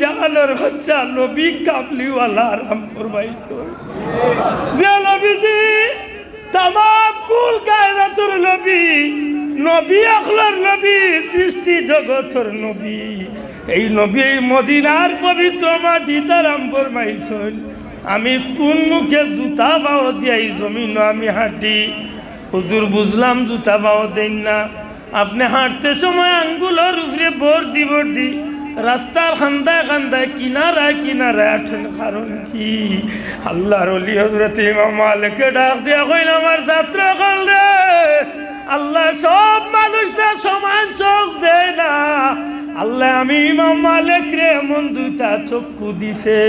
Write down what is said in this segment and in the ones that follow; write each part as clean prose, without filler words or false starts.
জাহালের বাচ্চা নবী কাবলিওয়ালা আরাম ফরমাইছো যে নবীজি তামাম কুল কায়নাতুর নবী, নবী আখলার নবী, সৃষ্টি জগতের নবী, এই নবী এই মদিনার পবিত্র মাটিতে আরাম ফরমাইছেন। আমি কোন মুখে জুতা পাও দিয়া এই জমিন আমি হাঁটি? হুজুর বুঝলাম জুতা পাও দেন না, আপনি হাঁটতে সময় আঙ্গুলের উপরে বর্দি বর্দি রাস্তার খান্দায় খান্দায় কিনারায় কিনারায় আঠেন, কারণ কি? আল্লাহর ওলি হযরত ইমাম মালিককে ডাক দিয়া কইল, আমার ছাত্র কল রে, আল্লাহ সব মানুষদের সমান চোখ দেয় না। আল্লাহ আমি ইমাম মালিক রে এমন দুইটা চক্ষু দিছে,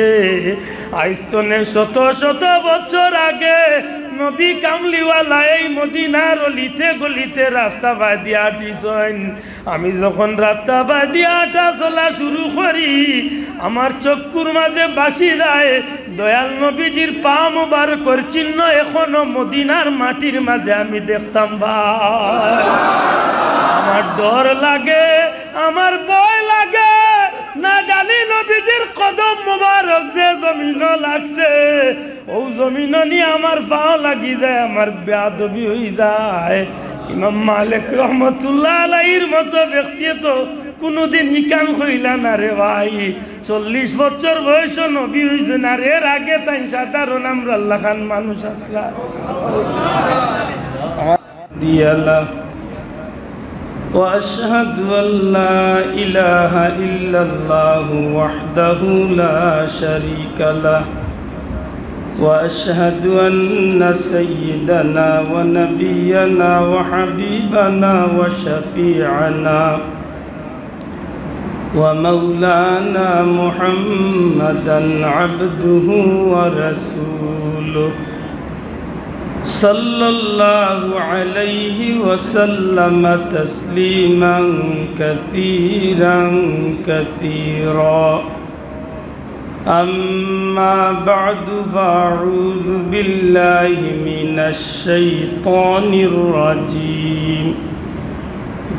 আইস্তনে শত শত বছর আগে নবী কামলিওয়ালা এই মদিনার অলিতে গলিতে রাস্তা বাদিয়া দিছেন। আমি যখন রাস্তা বাদিয়া হাঁটা চলা শুরু করি, আমার চক্ষুর মাঝে বাসি যায় দয়াল নবীজির পা মুবারকের চিহ্ন এখনো মদিনার মাটির মাঝে আমি দেখতাম। ভাই আমার ডর লাগে, আমার ভয় লাগে, না জানি নবীজির কদম মুবারক যে জমিন লাগছে ও জমিন নিয়ে আমার পাও লাগি যায়, আমার বেয়াদবি হয়ে যায়। ইমাম মালিক রহমতুল্লাহ আলাইহির মতো ব্যক্তি তো কোনোদিন হিকান হইলা না রে ভাই। 40 বছর বয়স নবী হয়েছে না রে, এর আগে তাই সাধারণ আমরা আল্লাহ খান মানুষ আসলা দিয়ালা। وأشهد أن لا إله إلا الله وحده لا شريك له وأشهد أن سيدنا ونبينا وحبيبنا وشفيعنا ومولانا محمدا عبده ورسوله صلى الله عليه وسلم تسليما كثيرا كثيرا. أما بعد فأعوذ بالله من الشيطان الرجيم.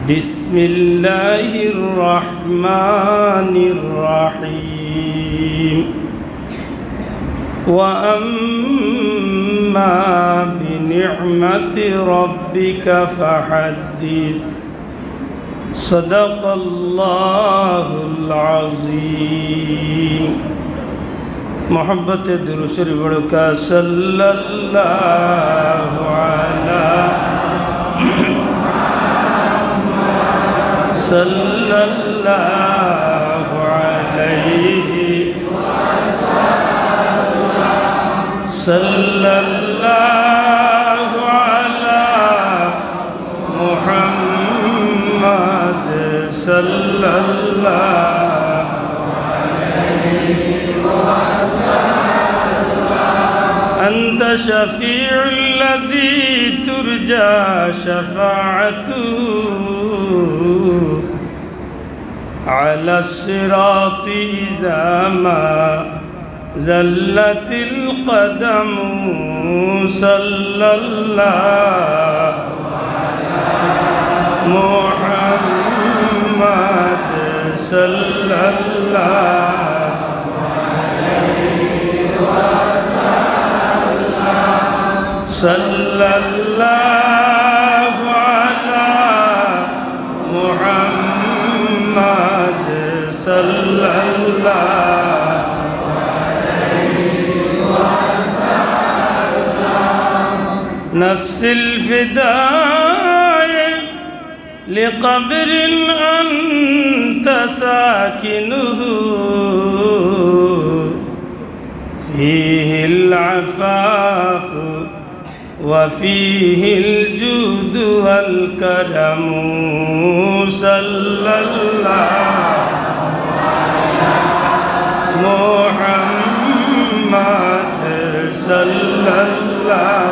بسم الله الرحمن الرحيم. وأما بنعمة ربك فحدث. صدق الله العظيم. محبت درود شریف کا صلی اللہ علی صلی اللہ علیہ صلی اللہ علی محمد صلی اللہ علیہ وسلم. أنت شفيع الذي ترجى شفاعته على الصراط إذا ما زلت القدم. صلى الله على محمد صلى الله عليه وسلم. صلى الله على محمد صلى الله نفس الفداء لقبر أنت ساكنه فيه العفاف وفيه الجود والكرم. صلى الله على محمد صلى الله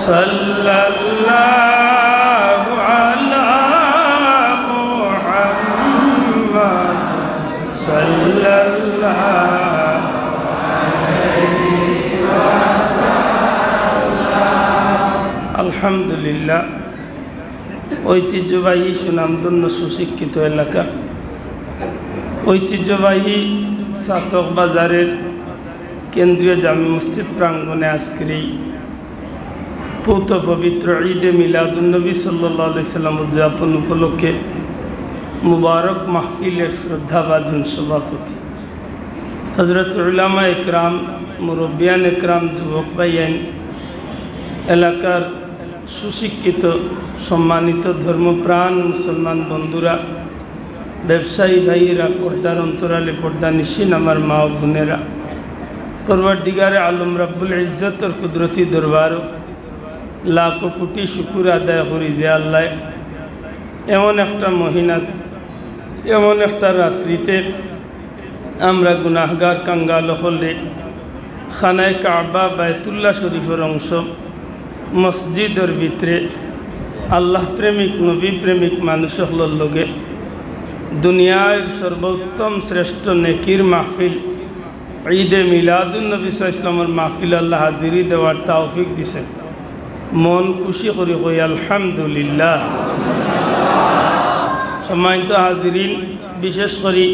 صلى الله على محمد صلى الله عليه وسلم. الحمد لله ঐতিহ্যবাহী সুনামধন্য সুশিক্ষিত এলাকা, ঐতিহ্যবাহী সাতক বাজারের কেন্দ্রীয় জামে মসজিদ প্রাঙ্গণে আজকের এই পৌত পবিত্র ঈদে মিলাদুন্নবী সাল্লাল্লাহু আলাইহি সাল্লাম উদযাপন উপলক্ষে মুবারক মাহফিলের শ্রদ্ধাভাজন সভাপতি হযরত উলামা একরাম, মুরব্বিয়ান একরাম, যুবক ভাইয়েন, এলাকার সুশিক্ষিত সম্মানিত ধর্মপ্রাণ মুসলমান বন্ধুরা, ব্যবসায়ী ভাইয়েরা, পর্দার অন্তরালে পর্দা নিশিন আমার মা ও বোনেরা, পরওয়ারদিগারে আলম রব্বুল ইজ্জতর কুদরতি দরবারও লাখ কোটি শুকুর আদায় করি যে আল্লাহ এমন একটা মহিনা, এমন একটা রাত্রিতে আমরা গুনাহগার কাঙ্গাল হলে খানায় কাবা বায়তুল্লাহ শরীফের অংশ মসজিদের ভিতরে আল্লাহ প্রেমিক নবী প্রেমিক মানুষ হলোর লগে দুনিয়ার সর্বোত্তম শ্রেষ্ঠ নেকির মাহফিল ঈদে মিলাদুন্নবী সাল্লাল্লাহু আলাইহি ওয়াসাল্লামের মাহফিল আল্লাহ হাজিরি দেওয়ার তৌফিক দিছেন। মন খুশি করে কই আলহামদুলিল্লাহ। সম্মানিত হাজিরিন, বিশেষ করে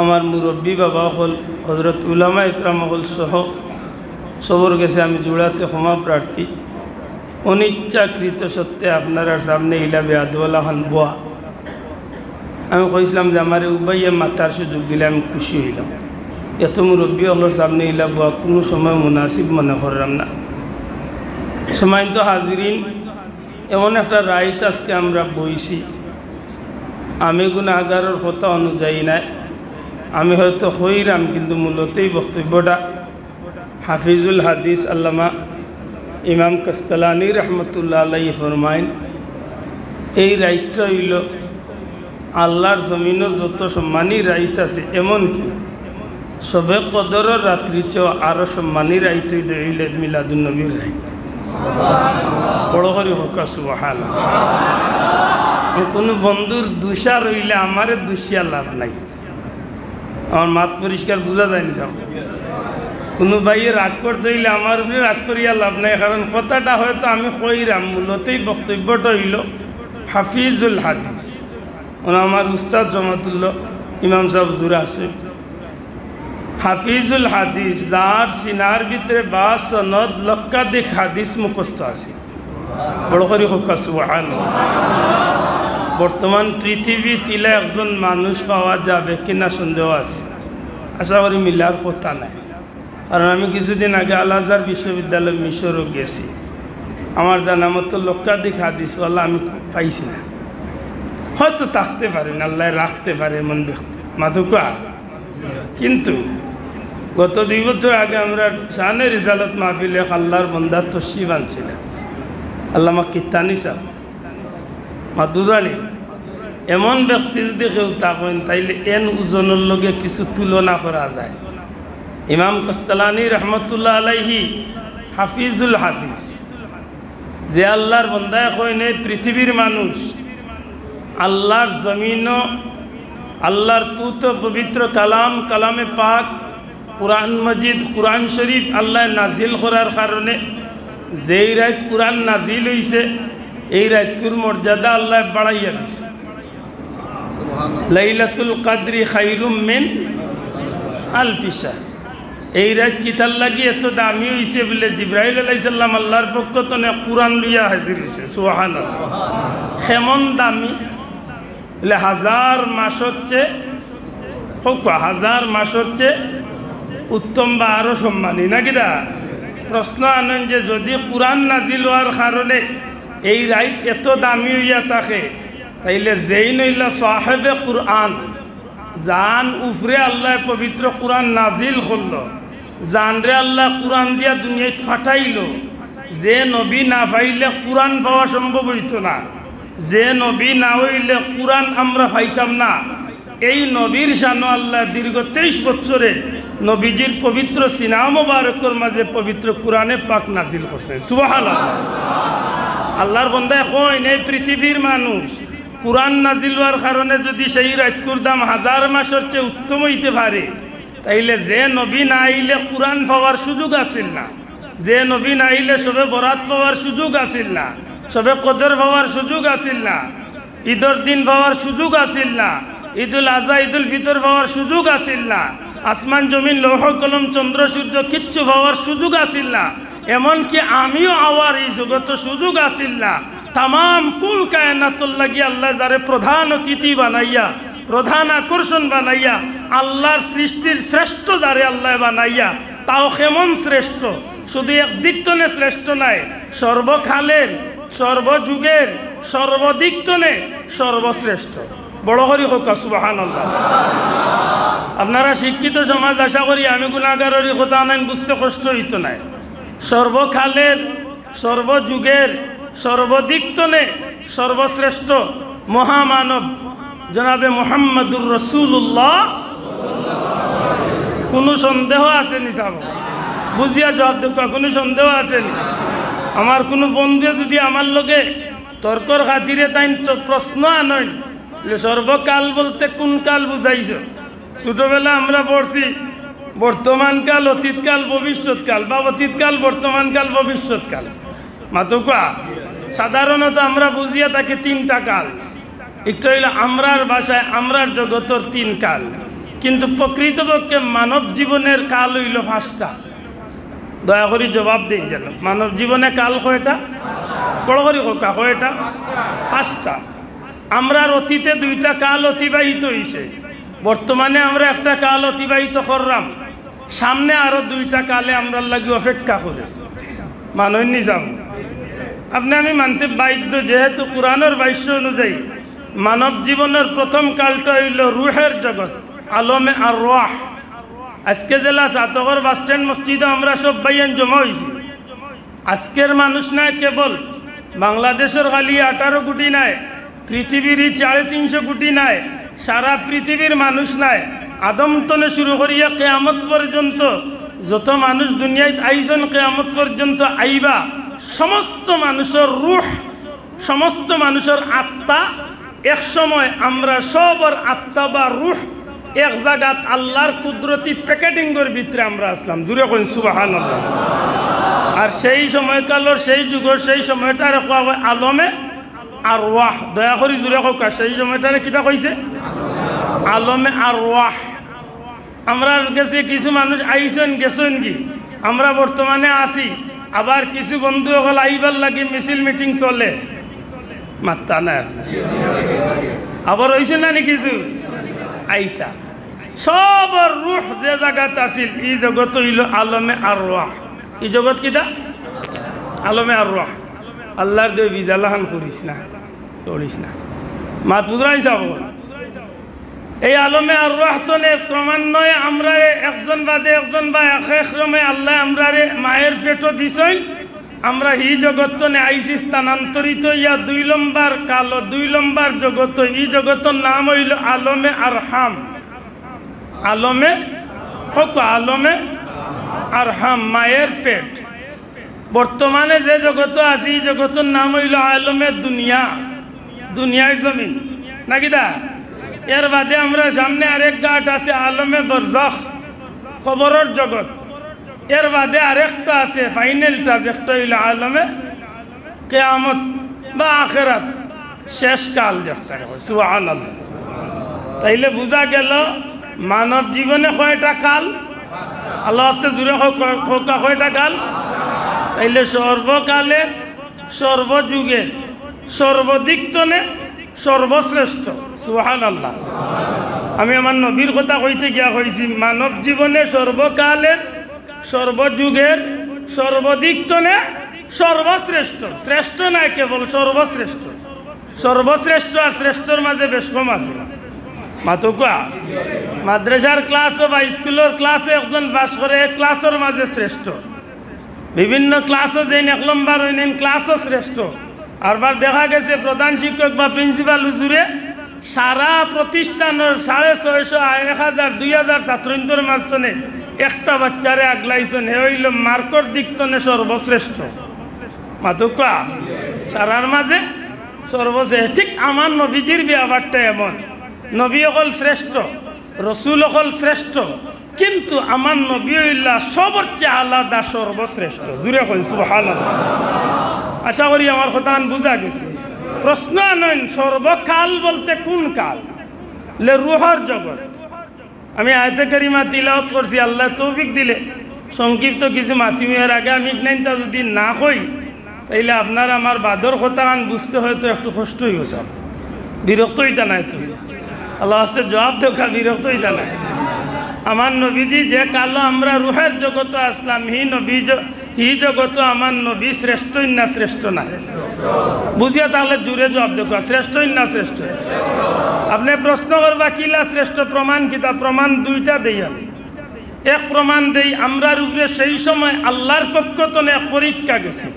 আমার মুরব্বী বাবা হল হযরত উলামা একরাম হল সহ সবর গেছে আমি জোড়াতে ক্ষমা প্রার্থী। অনিচ্ছাকৃত সত্ত্বে আপনার সামনে ইলা বেয়াদওয়ালা হন বোয়া আমি কইছিলাম যে আমার উবাইয়ে মাতার সুযোগ দিলে আমি খুশি হইলাম। এত মুরব্বী হলোর সামনে ইলা বোয়া কোনো সময় মুনাসিব মনে করলাম না। সম্মানিত হাজিরিন, এমন একটা রাইত আজকে আমরা বইছি, আমি গুনাহগারের কথা অনুযায়ী নাই, আমি হয়তো হইরাম, কিন্তু মূলতেই বক্তব্যটা হাফিজুল হাদিস আল্লামা ইমাম কাস্তালানি রহমতুল্লাহ আলাইহি ফরমাইন, এই রাইটটা হইল আল্লাহর জমিনও যত সম্মানী রাইত আছে, এমনকি সবে কদরের রাত্রি চেয়েও আরও সম্মানী রাইত হইল মিলাদুন্নবীর রাইত। বড় করে হোক সুবহানাল্লাহ। কোনো বন্ধুর দুষা রইলে আমারে দুষিয়া লাভ নাই। আমার মাত পরিষ্কার বোঝা যায়নি সব। কোনো ভাইয়ে রাগ করতে হইলে আমার উপরে রাগ করিয়া লাভ নাই, কারণ কথাটা হয়তো আমি কইরাম, মূলতেই বক্তব্যটা হইল হাফিজুল হাদিস। আমার উস্তাদ জমাতুল্লাহ ইমাম সাহেব হুজুর আছে, হাফিজুল হাদিস, যার সিনার ভিতরে বা সনদ লক্ষাধিক হাদিস মুখস্থ আছে। বড় করে হোক সুবহানাল্লাহ। বর্তমান পৃথিবী তিলে একজন মানুষ পাওয়া যাবে কিনা সন্দেহ আছে, আশা করি মিলার কথা নাই। কারণ আমি কিছুদিন আগে আল আজহার বিশ্ববিদ্যালয় মিশরও গেছি, আমার জানা মতো লক্ষাধিক হাদিসওয়ালা আমি পাইছি না। হয়তো থাকতে পারেন, আল্লাহ রাখতে পারে এমন ব্যক্তি মাধুকা। কিন্তু গত 2 বছর আগে আমরা শানে রিসালত মাহফিলে আল্লাহর বন্দা তশরিফ আনছিলেন, আল্লামা কিত্তানি সাহেব মাদুরানি। এমন ব্যক্তি যদি কেউ থাকেন তাইলে এন ওজনের লগে কিছু তুলনা করা যায়। ইমাম কাস্তালানি রহমতুল্লাহ আলাইহি হাফিজুল হাদিস, যে আল্লাহর বন্দায় কইন পৃথিবীর মানুষ আল্লাহর জমিন, আল্লাহর পুত পবিত্র কালাম, কালামে পাক, কুরআন মজিদ, কুরআন শরীফ আল্লাহ নাজিল করার কারণে যেই রাত কুরআন নাজিল হইছে এই রাতকুর মর্যাদা আল্লাহ বাড়াইয়া দিছে। লাইলাতুল কদরি খায়রুম মিন আলফি শাহর। এই রাত কিতার লাগি এত দামি হইছে বলে জিবরাইল আলাইহিস সালাম আল্লাহর পক্ষ থেকে কুরআন লইয়া হাজির হইছে। সুবহানাল্লাহ। কেমন দামি বলে 1000 মাসের চেয়ে, হোক 1000 মাসের চেয়ে উত্তম বা আরও সম্মানী নাকি দা। প্রশ্ন আনেন যে যদি কুরআন নাজিল হওয়ার কারণে এই রাত এত দামি হইয়া থাকে, তাইলে যেই নইলা সাহেবে কুরআন, জান উফরে আল্লাহ পবিত্র কুরআন নাজিল করল, জানরে আল্লাহ কুরআন দিয়া দুনিয়ায় ফাটাইল, যে নবী না পাইলে কুরআন পাওয়া সম্ভব হইত না, যে নবী না হইলে কুরআন আমরা পাইতাম না, এই নবীর শানো আল্লাহ দীর্ঘ 23 বছরে নবীজির পবিত্র সিনা মোবারকের মাঝে পবিত্র কুরআনে পাক নাজিল করছে। সুবহানাল্লাহ। আল্লাহর বান্দা কইন এই পৃথিবীর মানুষ কুরআন নাজিল হওয়ার কারণে যদি সেই রাতকুর দাম 1000 মাসের চেয়ে উত্তম হইতে পারে, তাইলে যে নবী না আইলে কুরআন পাওয়ার সুযোগ আসিল না, যে নবী না আইলে সবে বরাত পাওয়ার সুযোগ আসিল না, সবে কদর পাওয়ার সুযোগ আসিল না, ঈদর দিন পাওয়ার সুযোগ আসিল না, ঈদুল আজহা ঈদুল ফিতর পাওয়ার সুযোগ আসিল না, আসমান জমিন লৌহ কলম চন্দ্র সূর্য কিচ্ছু পাওয়ার সুযোগ আসিল না, এমনকি আমিও আওয়ার এই জগত সুযোগ আসিল না। তাম কুল কায়নাতুল লাগি আল্লাহ যারে প্রধান অতিথি বানাইয়া, প্রধান আকর্ষণ বানাইয়া, আল্লাহর সৃষ্টির শ্রেষ্ঠ যারে আল্লাহ বানাইয়া, তাও কেমন শ্রেষ্ঠ, শুধু একদিকতনে শ্রেষ্ঠ নাই, সর্বকালের সর্বযুগের সর্বদিকতনে সর্বশ্রেষ্ঠ। বড় করি হোক সুবহানাল্লাহ। আপনারা শিক্ষিত সমাজ, আশা করি আমি গুণাগারের কথা আনেন বুঝতে কষ্ট হইতো নাই। সর্বকালের সর্বযুগের সর্বদিকতনে সর্বশ্রেষ্ঠ মহামানব জনাবে মুহাম্মদুর রাসূলুল্লাহ। কোনো সন্দেহ আসেনি? সাহেব বুঝিয়া জবাব দেখা, কোনো সন্দেহ আসেনি? আমার কোনো বন্ধু যদি আমার লগে তর্কর খাতিরে তাই প্রশ্ন আনয়, সর্বকাল বলতে কোন কাল বুঝাইছ? ছোটবেলা আমরা পড়ছি বর্তমানকাল, অতীতকাল, ভবিষ্যৎকাল, বা অতীতকাল, বর্তমানকাল, ভবিষ্যৎকাল। মাতুকা সাধারণত আমরা বুঝিয়া থাকি তিনটা কাল। একটা হইল আমরার ভাষায় আমরার জগতের তিন কাল, কিন্তু প্রকৃতপক্ষে মানব জীবনের কাল হইল পাঁচটা। দয়া করে জবাব দিন যেন, মানব জীবনে কাল কয়টা? বড় করি কোকা কয়টা? পাঁচটা। আমরার অতীতে দুইটা কাল অতিবাহিত হয়েছে, বর্তমানে আমরা একটা কাল অতিবাহিত করলাম, সামনে আরো দুইটা কালে আমরা লাগি অপেক্ষা করে মাননি যাব। আপনি আমি মানতে বাধ্য, যেহেতু কোরআনের বাক্য অনুযায়ী মানব জীবনের প্রথম কালটা হইল রুহের জগৎ, আলমে আর রুহ। আজকে জেলা সাতগর বাস স্ট্যান্ড মসজিদে আমরা সব ভাইয়ান জমা হয়েছি। আজকের মানুষ নাই কেবল বাংলাদেশের খালি 18 কোটি নাই, পৃথিবীর 350 কোটি নাই, সারা পৃথিবীর মানুষ নাই। আদমতনে শুরু করিয়া কিয়ামত পর্যন্ত যত মানুষ দুনিয়ায় আইছেন, কিয়ামত পর্যন্ত আইবা, সমস্ত মানুষের রূহ, সমস্ত মানুষের আত্মা এক সময় আমরা সবার আত্মা বা রূহ এক জায়গাত আল্লাহর কুদরতি প্যাকেটিংয়ের ভিতরে আমরা আসলাম। জুড়ে কইন সুবহানাল্লাহ। আর সেই সময়কালের সেই যুগের সেই সময়টার আলমে আর ওয়াহ। দয়া করি জুড়ে কোকা সেই সময়টারে কিতা কইছে? আলমে আর ওয়াহ। আমরা গেছি, কিছু মানুষ আইসেন গেছেন কি, আমরা বর্তমানে আসি, আবার কিছু বন্ধু হল আইবার লাগে মিছিল মিটিং চলে, মাত্তা না আবার হয়েছে না নি কিছু আইতা। সবর রূহ যে জায়গাত আসিল, এই জগৎ হইল আলমে আর ওয়াহ। এই জগৎ কিতা? আলমে আর ওয়াহ। আল্লাহর দেব বিজালাহান করিস না, করিস না, মাত বুঝাই যাব। এই আলমে আর রহতনে ক্রমান্বয়ে আমরা একজন বাদে একজন বা এক ক্রমে আল্লাহ আমরা মায়ের পেটও দিছেন, আমরা হি জগৎনে আইসি স্থানান্তরিত ইয়া 2 নম্বর কাল, 2 নম্বর জগৎ। এই জগতের নাম হইল আলমে আরহাম। আলমে হোক, আলমে আরহাম, মায়ের পেট। বর্তমানে যে জগৎ আছে এই জগতের নাম হইল আলমে দুনিয়া, দুনিয়ার জমিন নাকি দা। এর বাদে আমরা সামনে আরেক ঘাট আছে আলমে বরজখ, কবরের জগৎ। এর বাদে আরেকটা আছে ফাইনালটা, যেটা হইল আলমে কিয়ামত বা আখিরাত, শেষ কাল যেটা। সুবহানাল্লাহ। তাইলে বুঝা গেল মানব জীবনে কয়টা কাল? আল্লাহ আস্তে জুড়ে কয়টা কাল? তাইলে সর্বকালের সর্বযুগের সর্বদিকতনে সর্বশ্রেষ্ঠ। সুবহানাল্লাহ। আমি আমার নবীর কথা কইতে গিয়া কইছি, মানব জীবনে সর্বকালের সর্বযুগের সর্বদিকতনে সর্বশ্রেষ্ঠ। শ্রেষ্ঠ না কেবল সর্বশ্রেষ্ঠ। সর্বশ্রেষ্ঠ আর শ্রেষ্ঠর মাঝে বেশ কম আছে। মাতুকা মাদ্রাসার ক্লাস বা স্কুলের ক্লাসে একজন বাস করে, এক ক্লাসের মাঝে শ্রেষ্ঠ। বিভিন্ন ক্লাসও যেন 1 নম্বর হইলেন ক্লাসও শ্রেষ্ঠ। আরবার দেখা গেছে প্রধান শিক্ষক বা প্রিন্সিপাল হুজুরে সারা প্রতিষ্ঠানের 650, 1000, 2000 ছাত্রদের মাঝখানে একটা বাচ্চারে আগলাইছেন, হে হইল মার্কর দিকতনে সর্বশ্রেষ্ঠ। মাতুকা সারার মাঝে সর্বশ্রেষ্ঠ। ঠিক আমার নবীজির ব্যাপারটা এমন, নবী হল শ্রেষ্ঠ, রসুল হল শ্রেষ্ঠ, কিন্তু আমার নবী হইলা সবচেয়ে আলাদা, সর্বশ্রেষ্ঠ। জুড়ে কই সুবহানাল্লাহ। আশা করি আমার কথা বুঝা গেছে। প্রশ্ন নয় সর্বকাল বলতে কোন কাল? লে রুহর জগৎ। আমি আয়াতে কারিমা তিলাওয়াত করছি, আল্লাহ তৌফিক দিলে সংক্ষিপ্ত কিছু মাতিমের আগে আমি নাইনটা যদি না হই তাইলে আপনার আমার বাদর কথা বুঝতে হয়তো একটু কষ্ট হয়ে গেছে। বিরক্ত হইতা নাই তুমি, আল্লাহ আসতে জবাব দেখা, বিরক্ত হইতা নাই। আমার নবীজি যে কালো আমরা রুহের জগত আসলাম, হি জগত আমার নবী শ্রেষ্ঠ না শ্রেষ্ঠ না? বুঝিয়া তাহলে জুড়ে জবাব দেখা, শ্রেষ্ঠ না শ্রেষ্ঠ? আপনি প্রশ্ন করবা কিলা শ্রেষ্ঠ, প্রমাণ কিতা? প্রমাণ দুইটা দেই আমি। এক প্রমাণ দেই, আমরার উপরে সেই সময় আল্লাহর পক্ষ থেকে এক পরীক্ষা গেছে।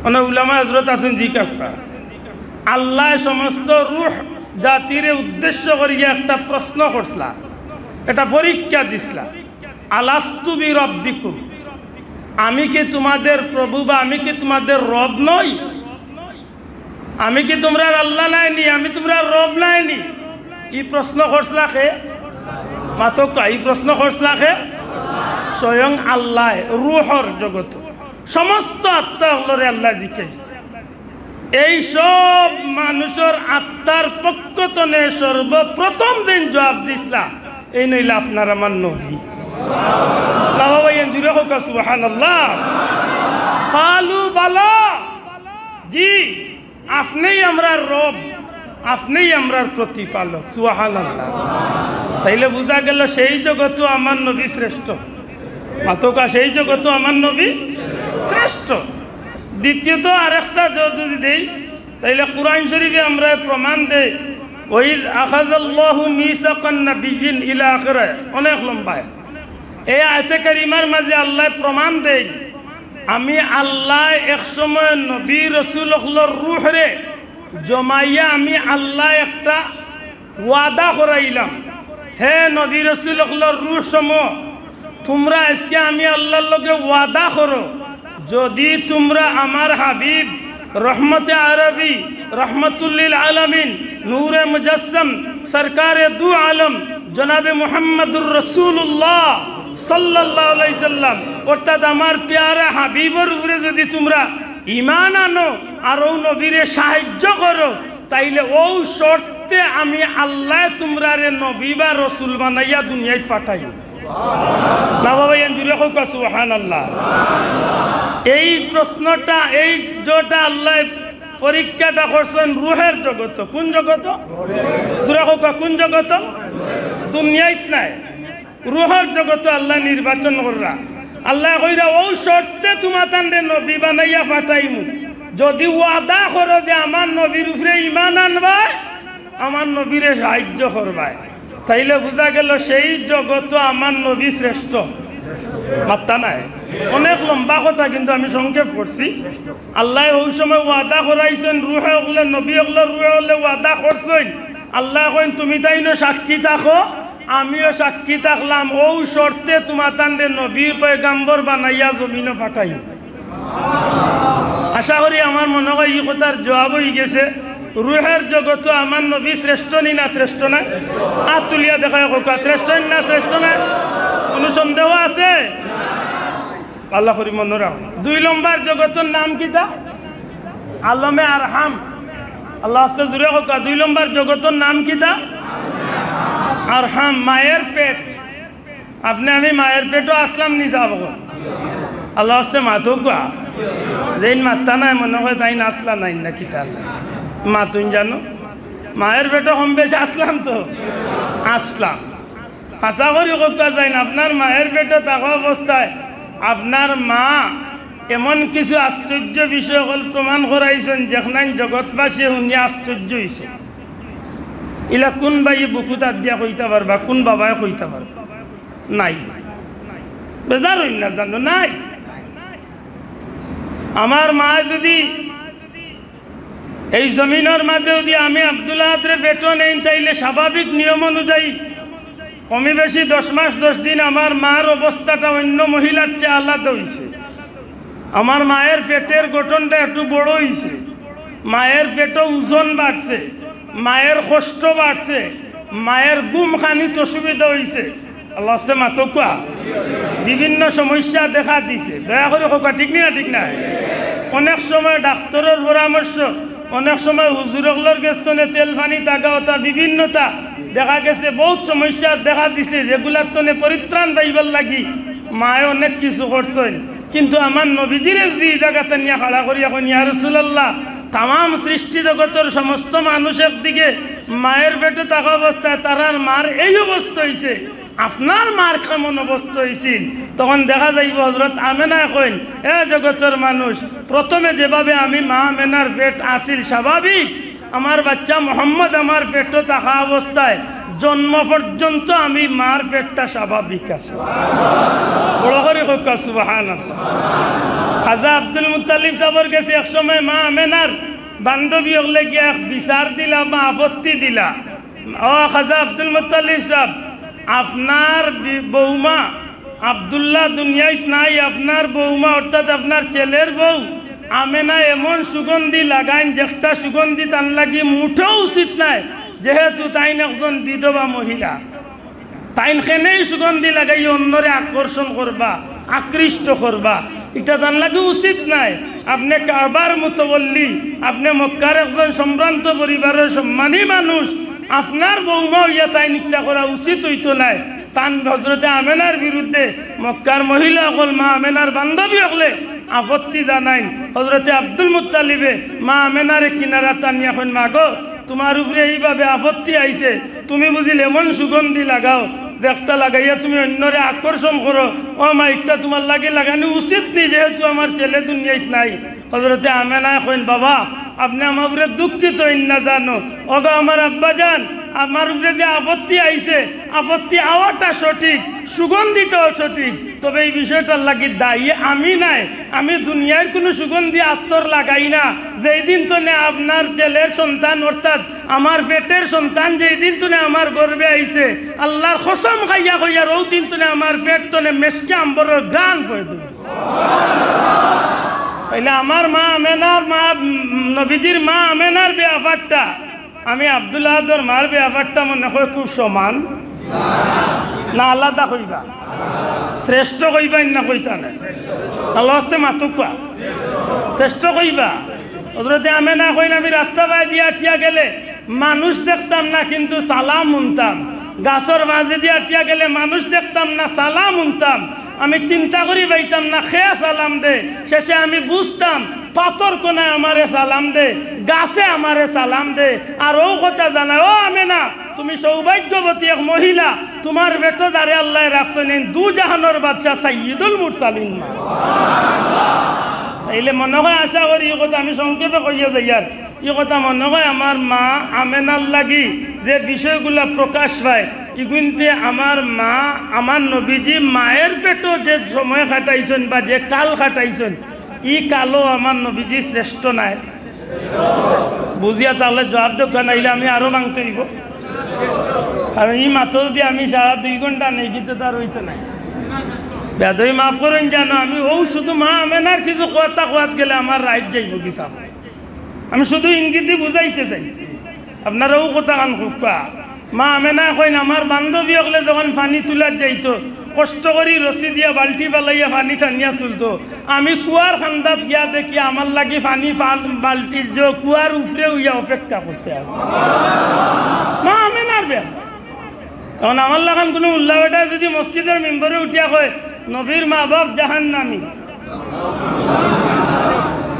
অনেক উলামা হযরত আছেন জিজ্ঞাসা, আল্লাহ সমস্ত রূহ জাতির উদ্দেশ্য করিয়া একটা প্রশ্ন করছিলা, এটা পরীক্ষা দিছিলা, আলাস্তু বিরব্বিকুম, আমি কি তোমাদের প্রভু বা আমি কি তোমাদের রব নই? আমি কি তোমরা আল্লাহ নাইনি? আমি তোমরা রব নাইনি? এই প্রশ্ন করছিলা কে? মাতকা এই প্রশ্ন করছিলা কে? স্বয়ং আল্লাহ। রূহর জগত সমস্ত আত্মা হলরে আল্লাহ জিজ্ঞাসা। এই সব মানুষের আত্মার পক্ষ থেকে সর্বপ্রথম দিন জবাব দিছিলা এই নইলে আপনার আমার নবী। সুবহানাল্লাহ। কালু বালা, জি আপনিই আমরা রব, আপনিই আমরা প্রতিপালক। সুবহানাল্লাহ। তাইলে বোঝা গেল সেই জগত আমার নবী শ্রেষ্ঠ। মাতকা সেই জগত আমার নবী শ্রেষ্ঠ। দ্বিতীয়ত আরেকটা যদি দেই তাইলে কুরআন শরীফে আমরা প্রমাণ দেই, ওয়াইদ আখাযাল্লাহু মিসাকান নাবিয়্যিন ইলা আখিরা, অনেক লম্বা। এই আয়াতে কারিমার মাঝে আল্লাহ প্রমাণ দেয়, আমি আল্লাহ এক সময় নবী রাসূলুল্লাহর রূহরে জমাইয়া আমি আল্লাহ একটা ওয়াদা করাইলাম, হে নবী রাসূলুল্লাহর রূহ সমূহ, তোমরা আজকে আমি আল্লাহর লগে ওয়াদা করো, যদি তোমরা আমার হাবিব রহমতে আরবি রহমতুল্লিল আলামিন নূরে মুজাসসাম সরকারে দু আলম জনাবে মুহাম্মদুর রাসূলুল্লাহ সাল্লাল্লাহু আলাইহি সাল্লাম অর্থাৎ আমার প্যারা হাবিবের উপরে যদি তোমরা ঈমান আনো আর ও নবীরে সাহায্য করো, তাইলে ও শর্তে আমি আল্লাহ তোমরারে নবী বা রাসূল বানাইয়া দুনিয়ায় পাঠাই। না বাবা জুড়ে হোক সুবহানাল্লাহ। এই প্রশ্নটা এই যেটা আল্লাহ পরীক্ষাটা করছেন রুহের জগত। কোন জগত? জুড়ে হোক কোন জগত? দুনিয়ায় নাই, রুহের জগত আল্লাহ নির্বাচন কররা। আল্লাহ কইরা ও শর্তে তোমার তান্ডে নবী বানাইয়া পাঠাইমু, যদি ওয়াদা করো যে আমার নবীর উপরে ঈমান আনবা, আমার নবীরে সাহায্য করবাই, তাইলে বোঝা গেল সেই জগত আমার নবী শ্রেষ্ঠ। মাত্তা নাই, অনেক লম্বা কথা কিন্তু আমি সংক্ষেপ করছি। আল্লাহ ওই সময় ওয়াদা করাইছেন রুহে হলে নবী হলে রুহে হলে ওয়াদা করছেন। আল্লাহ কইন তুমি তাই না সাক্ষী থাকো, আমিও সাক্ষী থাকলাম, ও শর্তে তোমার তান্ডে নবীর পয়গাম্বর বানাইয়া জমিনে পাঠাই। আশা করি আমার মনে হয় এই কথার জবাব হয়ে গেছে। রুহের জগত আমার নবী শ্রেষ্ঠ নি না শ্রেষ্ঠ না? হাত তুলিয়া দেখায় কোকা শ্রেষ্ঠ না শ্রেষ্ঠ না? কোনো সন্দেহ আছে? আল্লাহ করি মনে রাখ। 2 নম্বর জগতের নাম কিতা? আলমে আরহাম। আল্লাহ আস্তে জুড়ে কোকা 2 নম্বর জগতের নাম কিতা? আরহাম, মায়ের পেট। আপনি আমি মায়ের পেটও আসলাম নি যাব। আল্লাহ আস্তে মাথো কোয়া যেইন মাত্তা নাই মনে হয় তাই না আসলা নাই না কিতা মা তুই জানো মায়ের পেটে কম বেশি আসলাম তো আসলাম। আশা করি কোকা যায় না আপনার মায়ের পেটে থাকা অবস্থায় আপনার মা এমন কিছু আশ্চর্য বিষয় হল প্রমাণ করাইছেন যেখানে জগৎবাসী শুনিয়া আশ্চর্য হয়েছে। ইলা কোন ভাইয়ে বুকুত হাত দিয়া কইতে পারবা, কোন বাবায় কইতে পারবা? নাই, বেজার হইন না জানো নাই। আমার মা যদি এই জমিনের মাঝে যদি আমি আব্দুল্লাহ পেটো নেই, তাইলে স্বাভাবিক নিয়ম অনুযায়ী কমে বেশি 10 মাস 10 দিন আমার মার অবস্থাটা অন্য মহিলার চেয়ে আলাদা হয়েছে। আমার মায়ের পেটের গঠনটা একটু বড় হয়েছে, মায়ের পেটও ওজন বাড়ছে, মায়ের কষ্ট বাড়ছে, মায়ের গুম খানিত অসুবিধা হয়েছে। আল্লাহ মাতকুয়া বিভিন্ন সমস্যা দেখা দিছে। দয়া করে হোকা ঠিক না ঠিক না? অনেক সময় ডাক্তারের পরামর্শ, অনেক সময় হুজুরগুলোর গেস্তনে তেল পানি তাগাওতা বিভিন্নতা দেখা গেছে বহুত সমস্যা দেখা দিছে, যেগুলার তনে পরিত্রাণ পাইবার লাগি মায়ে অনেক কিছু করছেন। কিন্তু আমার নবীজির যদি জায়গাতে নিয়ে খাড়া করি এখন ইয়া রাসূলুল্লাহ তাম সৃষ্টি জগতের সমস্ত মানুষের দিকে মায়ের পেটে থাকা অবস্থায় তারার মার এই অবস্থা হয়েছে, আপনার মার কেমন অবস্থা হয়েছিল? তখন দেখা যাইব হজরত আমেনা কইন, এ জগতের মানুষ, প্রথমে যেভাবে আমি মা আমেনার পেট আসিল স্বাভাবিক, আমার বাচ্চা মোহাম্মদ আমার পেটে থাকা অবস্থায় জন্ম পর্যন্ত আমি মার পেটটা স্বাভাবিক আছে। বড় করে হোক সুবহানাল্লাহ। খাজা আব্দুল মুত্তালিব সাহেবের কাছে একসময় মা আমেনার বান্ধবী হলে গিয়া বিচার দিলা বা আপত্তি দিলা, ও খাজা আব্দুল মুত্তালিব সাহেব, আপনার বৌমা আব্দুল্লাহ দুনিয়ায় নাই, আপনার বৌমা অর্থাৎ আপনার ছেলের বউ আমেনা এমন সুগন্ধি লাগাইন যেটা সুগন্ধি তান লাগি মুঠেও উচিত নাই, যেহেতু তাইন একজন বিধবা মহিলা, তাইন খেনেই সুগন্ধি লাগাই অন্যরে আকর্ষণ করবা, আকৃষ্ট করবা, এটা তার লাগে উচিত নাই। আপনি কাবার মুতাওয়াল্লি, আপনি মক্কার একজন সম্ভ্রান্ত পরিবারের সম্মানী মানুষ, আপনার বৌমা হইয়া তাই নিষ্ঠা করা উচিত হইতো নাই। তান হজরতে আমেনার বিরুদ্ধে মক্কার মহিলা হল মা আমেনার বান্ধবী হলে আপত্তি জানাইন। হজরতে আব্দুল মুত্তালিবে মা আমেনারে কিনারা টানিয়া কইন, মাগো তোমার উপরে এইভাবে আপত্তি আইছে, তুমি বুঝিল এমন সুগন্ধি লাগাও যে একটা লাগাইয়া তুমি অন্যরে আকর্ষণ করো, ও মা একটা তোমার লাগে লাগানো উচিত নেই, যেহেতু আমার ছেলে দুনিয়ায় নাই। হজরতে আমেনা কইন, বাবা আপনি আমার উপরে দুঃখিত না জানো, ওগো আমার আব্বা যান, আমার উপরে যে আপত্তি আইছে, আপত্তি আওয়াটা সঠিক, সুগন্ধিটাও সঠিক, তবে এই বিষয়টার লাগি দায়ী আমি নাই। আমি দুনিয়ার কোনো সুগন্ধি আত্মর লাগাই না। যেই দিন তোলে আপনার ছেলের সন্তান অর্থাৎ আমার পেটের সন্তান যেই দিন তোলে আমার গর্বে আইছে, আল্লাহর কসম খাইয়া কইয়ার ওই দিন তোলে আমার পেট তোলে মেশকে আম্বরের গান করে দেবে। তাইলে আমার মা আমেনার মা নবীজির মা আমেনার ব্যাপারটা আমি আব্দুল্লাহর মার ব্যাপারটা মনে হয় খুব সমান না আলাদা কইবা, শ্রেষ্ঠ কইবা না কইতা না, আল্লাহ হস্তে মাতুকা শ্রেষ্ঠ কইবা। হজরতে আমেনা কইন, আমি রাস্তা বাই দিয়া টিয়া গেলে মানুষ দেখতাম না কিন্তু সালাম শুনতাম, গাছর মাঝে দিয়া টিয়া গেলে মানুষ দেখতাম না সালাম শুনতাম, আমি চিন্তা করি পাইতাম না খেয়া সালাম দে, শেষে আমি বুঝতাম পাথর কোনায় আমারে সালাম দে, গাছে আমারে সালাম দে। আর ও কথা জানায়, ও আমেনা তুমি সৌভাগ্যবতী এক মহিলা, তোমার বেটো যারে আল্লাহ রাখছেন দু জাহানোর বাচ্চা সাইয়্যিদুল মুরসালিন। তাইলে মনে হয় আশা করি এই কথা আমি সংক্ষেপে কইয়া যাই, আর এই কথা মনে হয় আমার মা আমেনার লাগি যে বিষয়গুলা প্রকাশ পায়, ইগুনতে আমার মা আমার নবীজি মায়ের পেটও যে সময় খাটাইছেন বা যে কাল খাটাইছেন, ই কালো আমার নবীজি শ্রেষ্ঠ নাই। বুঝিয়া তাহলে জবাব দোকান আইলে আমি আরো মাংতে দিব, কারণ ই মাত্র যদি আমি সারা 2 ঘন্টা নেই কিন্তু তার হইতে নাই। বেদই মাফ করেন জানো, আমি ও শুধু মা আমেনার কিছু কথা কোয়াত গেলে আমার রাইট যাইব কি সাপ, আমি শুধু ইঙ্গিত দিয়ে বুঝাইতে চাইছি, আপনারাও কথা কান খুকা। মা আমেনা কইন, আমার বান্ধবী হলে যখন পানি তোলার যাইতো কষ্ট করি রশি দিয়া বাল্টি পালাইয়া পানি টানিয়া তুলতো, আমি কুয়ার খান্দাত গিয়া দেখি আমার লাগি পানি বাল্টির যে কুয়ার উপরে উইয়া অপেক্ষা করতে আসে। মা আমেনার বেয়া। এখন আমার লাগান কোনো উল্লাহ বেটা যদি মসজিদের মেম্বারে উঠিয়া কয় নবীর মা বাপ জাহান্নামী,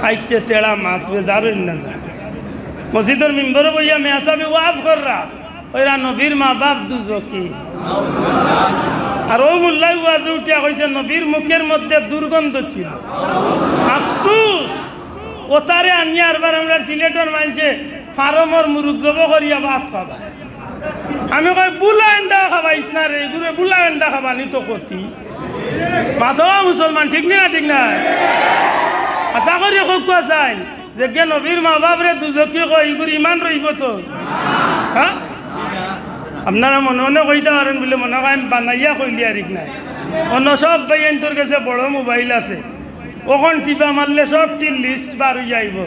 আইছে তেড়া মা তুই যাবেন না যা, মসজিদের মেম্বারে বইয়া মেয়া সাহেব ওয়াজ কররা ওইরা নবীর মা বাপ দুজকি। আর ও মোল্লাই ওয়াজে উঠিয়া কইছে নবীর মুখের মধ্যে দুর্গন্ধ ছিল, আফসুস ও তারে আনিয়া আরবার আমরা সিলেটের মানুষে ফার্মর মুরুখ জব করিয়া ভাত খাবা। আমি কই বুলা এন্ডা খাবাইস না রে, গুরে বুলা এন্ডা খাবানি তো কতি মাথা মুসলমান, ঠিক না ঠিক না? আশা করি কোয়া চাই যে গে নবীর মা বাপ রে দুজকি কই এগুলো ইমান রইব তো? হ্যাঁ আপনারা মনে মনে কইতে পারেন বলে মনে হয় আমি বানাইয়া কইলি আর নাই। অন্য সব ভাইয়ের তোর কাছে বড় মোবাইল আছে, ওখান টিপা মারলে সবটির লিস্ট বার হয়ে যাইব।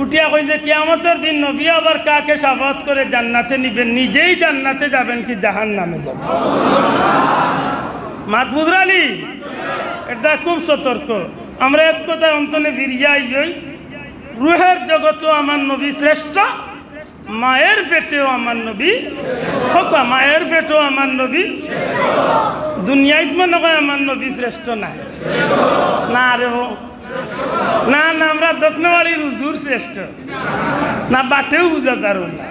উঠিয়া কই যে কিয়ামতের দিন নবী আবার কাকে শাফাত করে জান্নাতে নিবেন, নিজেই জান্নাতে যাবেন কি জাহান্নামে যাবেন? মাত বুঝরালি, এটা খুব সতর্ক। আমরা এক কথায় অন্তনে ফিরিয়া আইই, রুহের জগতেও আমার নবী শ্রেষ্ঠ, মায়ের পেটেও আমার নবী, মায়ের পেটেও আমার নবী, দুনিয়ায় মনে হয় আমার নবী শ্রেষ্ঠ নাই না রে, না না আমরা দক্ষিণবাড়ির হুজুর শ্রেষ্ঠ না, বাটেও বুঝা যার না।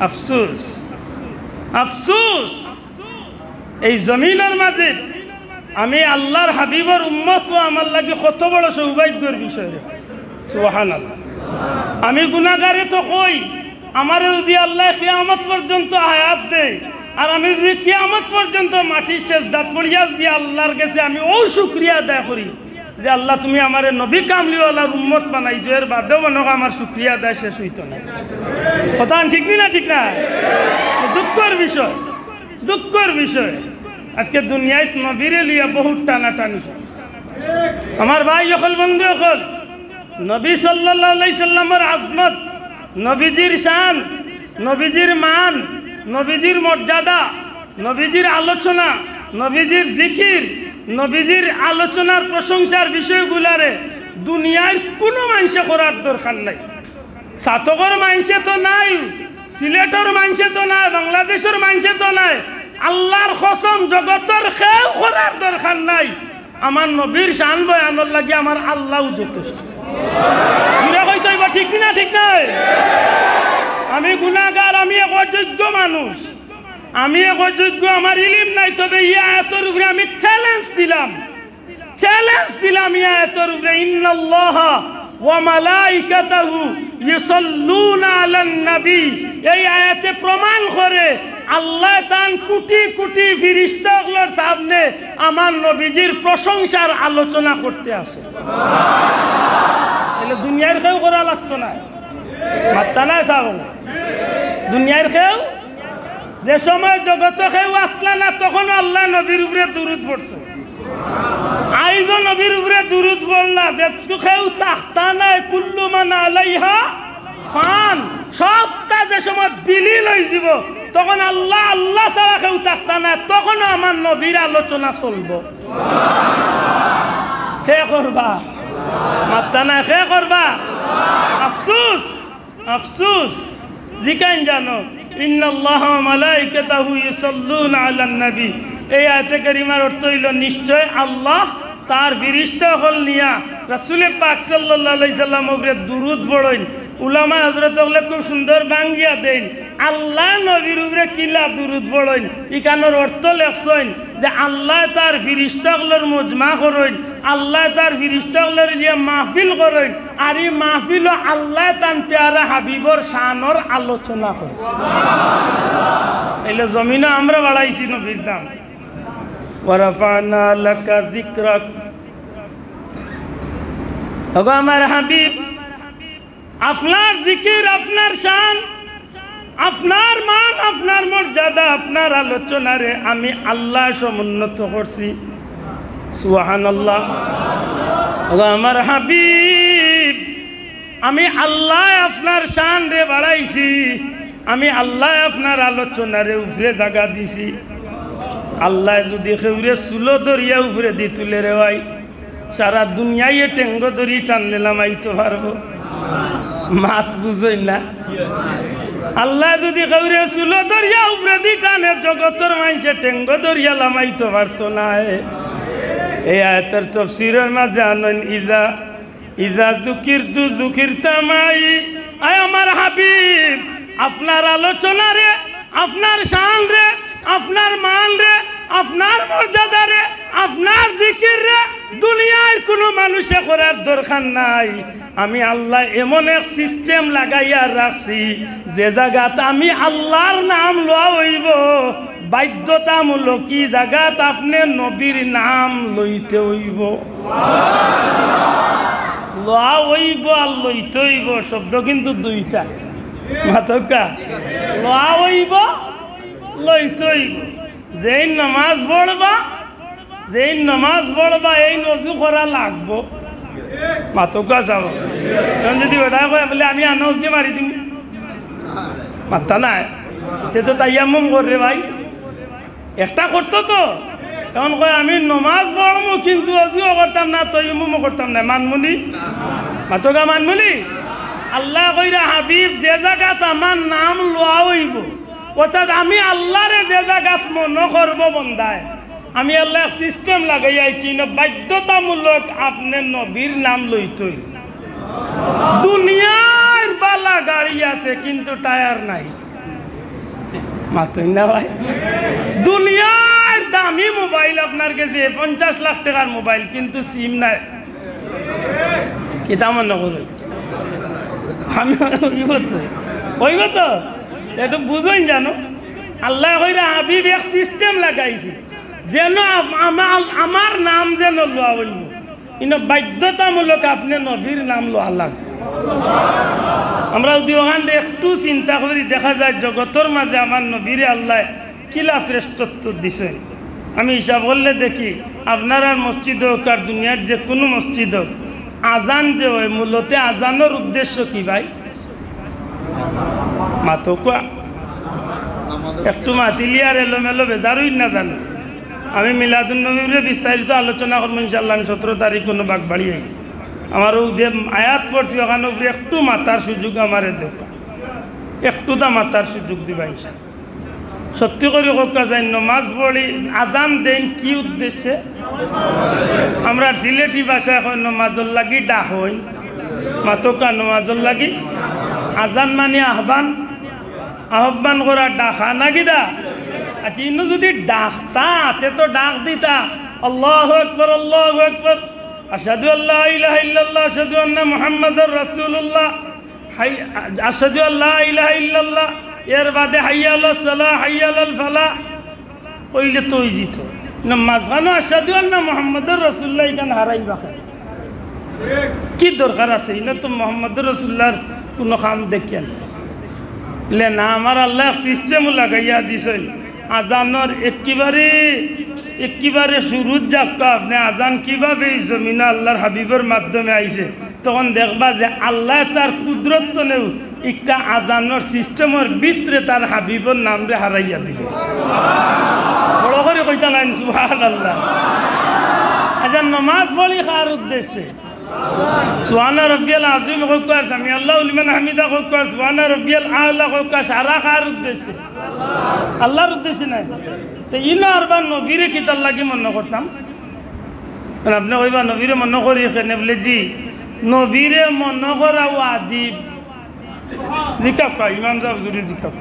আফসোস আফসোস, এই জমিনের মাঝে আমি আল্লাহর হাবিবর উম্মত আমার লাগে কত বড় সৌভাগ্যের বিষয় রে। সুবহানাল্লাহ। আমি গুনাহগারে তো কই, আমার যদি আল্লাহ কিয়ামত পর্যন্ত হায়াত দেয় আর আমি যদি কিয়ামত পর্যন্ত মাটির সেজদাত পড়িয়া দিয়ে আল্লাহর কাছে আমি ও শুকরিয়া আদায় করি যে আল্লাহ তুমি আমার নবী কামলিওয়ালার উম্মত বানাইছো, এর বাদেও মনে হয় আমার শুকরিয়া আদায় শেষ হইতো না। কথা ঠিক না? ঠিক না? দুঃখের বিষয়, দুঃখের বিষয় আজকে দুনিয়ায় নবীরে লিয়া বহুত টানাটানি। আমার ভাই অকল বন্ধু অকল, নবী সাল্লাল্লাহু আলাইহি সাল্লামের আজমত, নবীজির শান, নবীজির মান, নবীজির মর্যাদা, নবীজির আলোচনা, নবীজির জিকির, নবীজির আলোচনার প্রশংসার বিষয়গুলারে দুনিয়ার কোনো মানুষে করার দরকার নাই। সাতকর মানুষে তো নাই, সিলেটের মানুষে তো নাই, বাংলাদেশের মানুষে তো নাই, আল্লাহর কসম জগতের কেউ করার দরকার নাই। আমার নবীর শান বয়ানোর লাগে আমার আল্লাহও যথেষ্ট। ঠিক না? ঠিক নাই? আমি গুনাহগার, আমি এক অযোগ্য মানুষ, আমি এক অযোগ্য, আমার ইলম নাই, তবে এই আয়াতের উপরে আমি চ্যালেঞ্জ দিলাম এই আয়াতের উপরে, ইন্নাল্লাহা ওয়া মালাইকাতাহু ইউসাল্লুনা আলান নবী। এই আয়াতে প্রমাণ করে আল্লাহ তান কোটি কোটি ফেরেশতাগুলোর সামনে আমার নবীজির প্রশংসার আলোচনা করতে আসে। এলে দুনিয়ার কেউ করা লাগতো না, মাত্তা না সাব দুনিয়ার কেউ। যে সময় জগত কেউ আসলা না তখন আল্লাহ নবীর উপরে দুরূদ পড়ছে, আইজো নবীর উপরে দুরূদ পড়লা, যে কেউ তাখতা নাই, কুল্লু মান আলাইহা ফান, সবটা যে সময় বিলীন হয়ে যাব তখন আল্লাহ আল্লাহ ছাড়া কেউ তাখতা নাই, তখনও আমার নবীর আলোচনা চলব। সে করবা মাত্তা না, সে করবা। আফসুস আফসুস, জিকাইন জানো ইন্নাল্লাহা ওয়া মালাইকাতাহু ইউসাল্লুনা আলান নবী। এই আয়াতে কারিমার অর্থ হইল নিশ্চয় আল্লাহ তার ফেরেশতা হল নিয়া রাসূল পাক সাল্লাল্লাহু আলাইহি সাল্লাম উপরে দুরূদ পড়েন। উলামা হযরত হলে খুব সুন্দর বাঙ্গিয়া দেন, আল্লাহ নবীর উপরে কিলা দুরূদ পড়েন, ইকানোর অর্থ লেখছেন যে আল্লাহ তার ফেরেশতাগুলোর মজমা করেন, আল্লাহ তার ফেরেশতাগুলোর লিয়া মাহফিল করেন, আর এই মাহফিল আল্লাহ তান প্যারা হাবিবর শানর আলোচনা করছে। এলে জমিনে আমরা বাড়াইছি নবীর দাম। ওয়ারাফানা লাকা যিকরাক, ওগো আমার হাবিব, আপনার জিকির, আপনার শান, আপনার মান, আপনার মর্যাদা, আপনার আলোচনারে আমি আল্লাহ সমুন্নত করছি। সুবহানাল্লাহ। ওগো আমার হাবিব, আমি আল্লাহ আপনার শান রে বাড়াইছি, আমি আল্লাহ আপনার আলোচনারে উপরে জায়গা দিছি। আল্লাহ যদি কেউরে চুলো দরিয়া উপরে দি তুলে রে ভাই, সারা দুনিয়ায় টেঙ্গ দড়ি টানলে নামাইতে পারবো, মাত বুঝই না। আল্লাহ যদি কেউরে চুলো দরিয়া উপরে দি টানে, জগতের মানুষে টেঙ্গ দরিয়া নামাইতে পারতো না। এই আয়াতের তাফসীরের মাঝে আনেন, ইদা ইদা যুকিরতু যুকিরতা মাই। আয় আমার হাবিব, আপনার আলোচনা রে, আপনার শান রে, আপনার মান রে, আপনার মর্যাদা রে, আপনার জিকির রে দুনিয়ার কোনো মানুষে করার দরকার নাই। আমি আল্লাহ এমন এক সিস্টেম লাগাইয়া রাখছি যে জায়গাত আমি আল্লাহর নাম লওয়া হইব বাধ্যতামূলক, কি জায়গাত আপনি নবীর নাম লইতে হইব। লওয়া হইব আর লইতে হইব শব্দ কিন্তু দুইটা, মাতকা। লওয়া হইব, লইতে হইব। যেই নামাজ পড়বা, যেই নামাজ পড়বা এই নজু করা লাগবো, মাতকা যাব। এখন যদি বেটা কয় বলে আমি আনাউস দিয়ে মারি দিম, মাত্তা নাই, সে তো তাইয়াম্মুম করে ভাই, একটা করতো তো। এখন কয় আমি নমাজ পড়বো কিন্তু অজুও করতাম না, তৈমুমও করতাম না, মানমুনি মাতকা মানমুলি আল্লাহ কইরা হাবিব যে জায়গাত আমার নাম লোয়া হইব অর্থাৎ আমি আল্লাহরে যে জায়গাত মনে করব বন্দায় আমি আল্লাহ সিস্টেম লাগাই আইছি না বাধ্যতামূলক আপনি নবীর নাম লইতই দুনিয়ার বালা গাড়ি আছে কিন্তু টায়ার নাই মাতই না ভাই দুনিয়ার দামি মোবাইল আপনার কাছে 50 লাখ টাকার মোবাইল কিন্তু সিম নাই কি দাম না করে আমি হইব তো একটু বুঝই জানো আল্লাহ কইরা হাবিব এক সিস্টেম লাগাইছি যেন আমার নাম যেন লওয়া হইব কিন্তু বাধ্যতামূলক আপনি নবীর নাম লওয়া লাগবে আমরা যদি ওখানে একটু চিন্তা করি দেখা যায় জগতের মাঝে আমার নবীরে আল্লাহ কিলা শ্রেষ্ঠত্ব দিছে আমি হিসাব করলে দেখি আপনারা মসজিদ হোক আর দুনিয়ার যে কোনো মসজিদ হোক আজান যে হয় মূলত আজানের উদ্দেশ্য কি ভাই মাতকুয়া একটু মাতিলি আর এলোমেলো বেজারই না জানো আমি মিলাদুন্নবীরে বিস্তারিত আলোচনা করবো ইনশাল্লাহ আমি 17 তারিখ কোনো বাগ বাড়িয়ে আমারও যে আয়াত পড়ছি ওখানে উপরে একটু মাতার সুযোগ আমার দেখা একটু তা মাতার সুযোগ দিবা ইনশাল্লাহ সত্যি করে কোকা যাই নমাজ পড়ি আজান দেন কি উদ্দেশ্যে আমরা সিলেটি ভাষায় এখন নমাজর লাগি ডাক হই মাতকা নমাজর লাগি আজান মানে আহ্বান আহ্বান করা ডাকা নাকি দা আচ্ছা ইনো যদি ডাকতা তে তো ডাক দিতা আল্লাহু আকবার আল্লাহু আকবার আশহাদু আল্লা ইলাহা ইল্লাল্লাহ আশহাদু আন্না মুহাম্মাদুর রাসূলুল্লাহ আশহাদু আল্লা ইলাহা ইল্লাল্লাহ এর বাদে হাইয়া আলাস সালাহ হাইয়া আলাল ফালাহ কইলে তো জিত না মাঝখানে আশহাদু আন্না মুহাম্মাদুর রাসূলুল্লাহ এখানে হারাই রাখে কি দরকার আছে ইনা তো মুহাম্মাদুর রাসূলুল্লাহর কোনো কাম দেখেন লে না আমার আল্লাহ সিস্টেম লাগাইয়া দিছেন আজানের একেবারে শুরুর যাবকা আপনি আজান কিভাবে এই জমিনে আল্লাহর হাবিবের মাধ্যমে আইছে তখন দেখবা যে আল্লাহ তার কুদরত নেও একটা আজানের সিস্টেমের ভিতরে তার হাবিবের নামরে হারাইয়া দিবে বড় করে কইতা নাই সুবহানাল্লাহ আজান নামাজ পড়ি কার উদ্দেশ্যে সুবহান রাব্বিয়াল আযীম কইকা সামি আল্লাহু লিমান হামিদা কইকা সুবহান রাব্বিয়াল আলা কইকা সারা কার উদ্দেশ্যে আল্লাহর উদ্দেশ্যে নাই তো ইনা আরবার নবীরে কি তার লাগি মনে করতাম আপনি কইবা নবীরে মনে করি এখানে বলে জি নবীরে মনে করা ওয়াজিব জিকাব কা ইমাম সাহেব জুরি জিকাব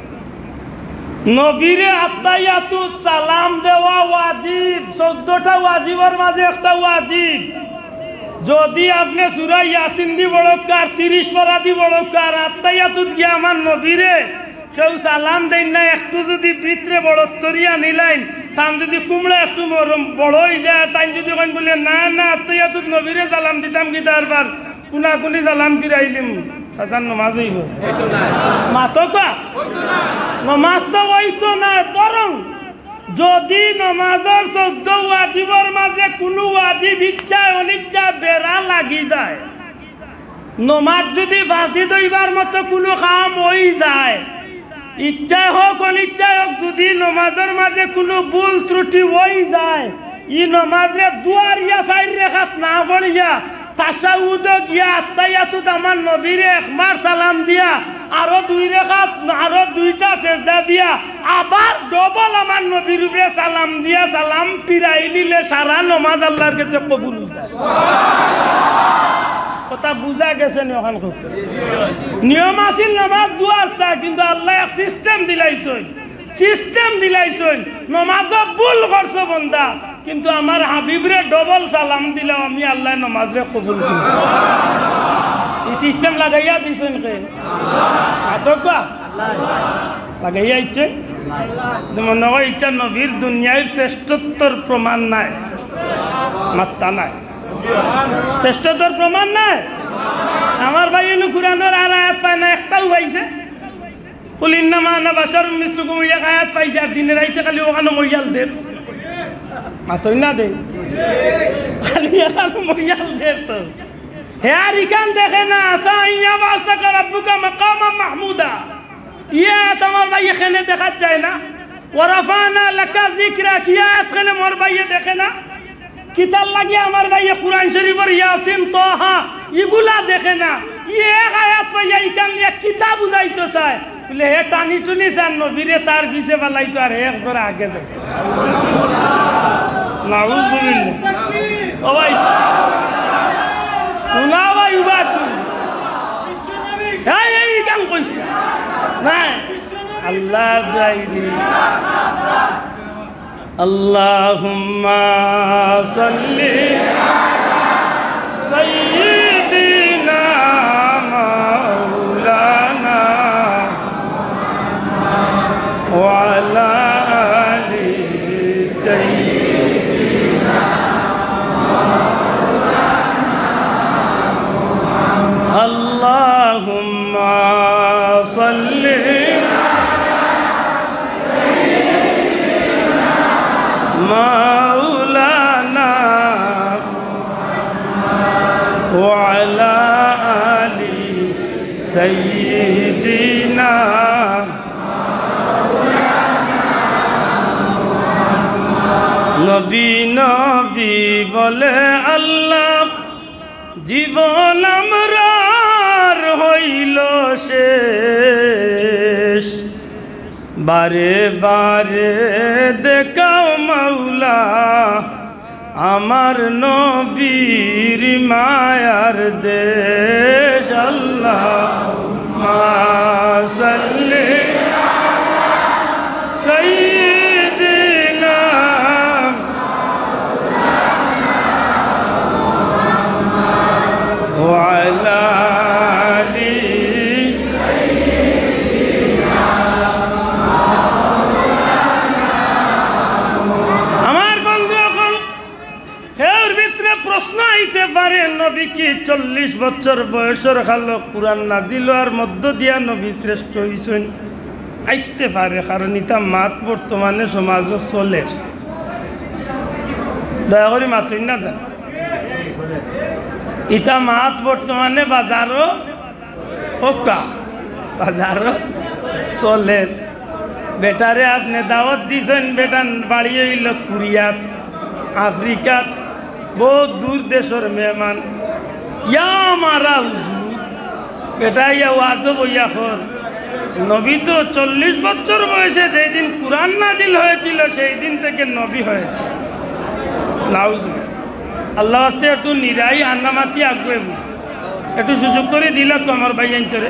নবীরে আত্তায়াতুত সালাম দেওয়া ওয়াজিব 14টা ওয়াজিবের মাঝে একটা ওয়াজিব যদি আপনি সূরা ইয়াসিন দি বড়কার 30 পারা দি বড়কার আত্তায়াতুত গিয়া আমার নবীরে কেউ সালাম দেন না একটু যদি ভিতরে বড়তরিয়া নিলাইন তান যদি কুমড়া একটু বড় হয়ে যায় তাই যদি কোন বলে না না আত্তায়াতুত নবীরে সালাম দিতাম কি তারবার কুনাকুনি সালাম ফিরাইলিম সাসান নামাজ হইব হইতো না মাতকা হইতো না নামাজ তো হইতো না বরং যদি নামাজের 14 ওয়াজিবের মাঝে কোনো ওয়াজিব ইচ্ছা অনিচ্ছা বেড়া লাগি যায় নামাজ যদি ফাঁসি দইবার মতো কোনো কাম হই যায় ইচ্ছা হোক অনিচ্ছা হোক যদি নামাজের মাঝে কোনো ভুল ত্রুটি হই যায় ই নামাজে দুয়ার ইয়া চার রেখাত না পড়িয়া তাশাহুদ গিয়া আত্তায়াতুত আমার নবীরে একবার সালাম দিয়া আরো 2 রাকাত আরো 2টা সিজদা দিয়া আবার ডবল আমার নবীর উপরে সালাম দিয়া সালাম পিরাই নিলে সারা নামাজ আল্লাহর কাছে কবুল হয়ে যায় সুবহানাল্লাহ কথা বুঝা গেছে নি ওখান থেকে নিয়ম আছিল নামাজ দুয়ারটা কিন্তু আল্লাহ এক সিস্টেম দিলাইছেন নামাজ ভুল করছো বান্দা কিন্তু আমার হাবিবরে ডবল সালাম দিলাম আমি আল্লাহ নামাজরে কবুল করি এই সিস্টেম লাগাইয়া দিছেন কে আতকা লাগাইয়া ইচ্ছে মনে হয় এটা নবীর দুনিয়ার শ্রেষ্ঠত্বর প্রমাণ নাই মাত্তা নাই শ্রেষ্ঠত্বর প্রমাণ নাই আমার ভাই এনে কুরআনের আর আয়াত পায় না একটাও পাইছে কুলিন্নামা আনা বাশারুম মিসলুকুম এক আয়াত পাইছে আর দিনে রাইতে খালি ওখানে মইয়াল দের মাতই না দে খালি এখানে মইয়াল দের তো হে আর ইকান দেখে না আসা ইয়া বাসাকা রাব্বুকা মাকামা মাহমুদা ইয়া তোমার ভাই এখানে দেখা যায় না ওয়ারাফানা লাকা যিকরাক ইয়া এখানে মোর ভাই দেখে না কিতার লাগে আমার ভাইয়া কোরআন শরীফের ইয়াসিন তাহা এগুলা দেখে না এক আয়াত পাইয়া ইকান এক কিতাব বুঝাইতে চায় বলে হে টানি টুনি চান নবীরে তার পিছে পালাইতো আর এক ধরে আগে যায় নাউজুবিল্লাহ ও ভাই শোনা ভাই উবা হ্যাঁ এই কাম কইছি না আল্লাহ যাইনি আল্লাহুম্মা সাল্লি সাইয়্যিদিনা মাওলানা ওয়া আলা আলি সাইয়্যিদিনা মাওলানা আল্লাহুম্মা সাল্লি مولانا وعلى آل سيدنا নবী নবী বলে আল্লাহ জীবন আমরার হইল শেষ বারে বারে দেখাও মাওলা আমার নবীর মায়ার দেশ আল্লাহুম্মা সাল্লি সাইয়্যিদিনা ওয়া আলা আলি প্রশ্ন আইতে পারে নবী কি 40 বছর বয়সের খালো কুরআন নাজিল হওয়ার মধ্য দিয়া নবী শ্রেষ্ঠ হইছেন আইতে পারে কারণ ইটা মাত বর্তমানে সমাজ চলে দয়া করে মাতুই না যান ইটা মাত বর্তমানে বাজারও ফোকা বাজারও চলে বেটারে আপনি দাওয়াত দিছেন বেটান বাড়ি হইল কোরিয়াত আফ্রিকাত बहुत दूर देशर मेहमान या हमारा हुजूर बेटा या वाजब या खर नबी तो 40 বছর বয়সে যেই দিন কুরআন নাজিল হয়েছিল সেই দিন থেকে নবী হয়েছে নাউজুবিল্লাহ আল্লাহ আস্তে একটু নিরাই আন্নামাতি আগুয়ে একটু সুযোগ করে দিলা তো আমার ভাই আইতরে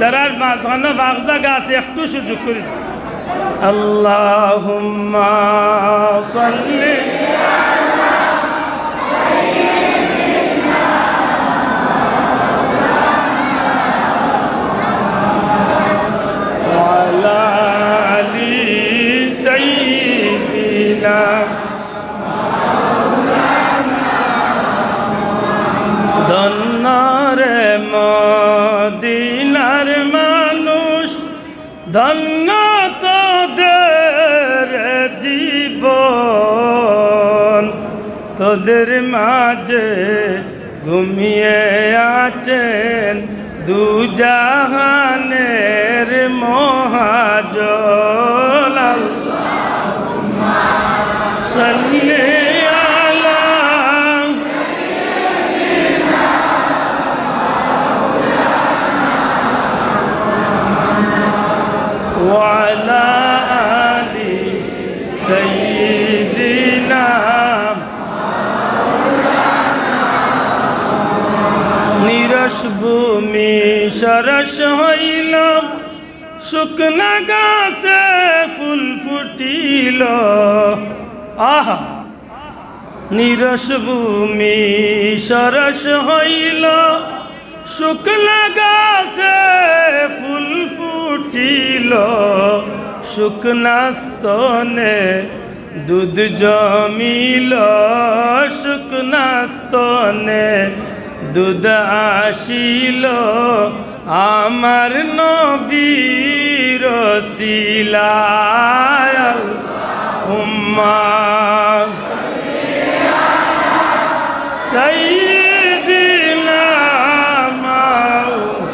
যারা মাঝখানে ভাগ জায়গা আছে একটু সুযোগ করে দিল আল্লাহুম্মা সাল্লি ধন্যরে মদিনার মানুষ ধন্য তোদের জীবন তোদের মাঝে ঘুমিয়ে আছেন দু জাহানের মহাজল আল্লাহুম্মা সাল্লি আলা ওয়া আলা আলি সাইয়্যিদিনা নিরস ভূমি সরস হইল শুকনা গাছে ফুল ফুটিল আহা নিরস ভূমি সরস হইল শুকনা গাছে ফুল ফুটিল শুকনা স্তনে দুধ জমিল শুকনা স্তনে দুধ আসিল আমার নবীর ওসিলায় আল্লাহুম্মা সাইয়্যিদিনা মাওলানা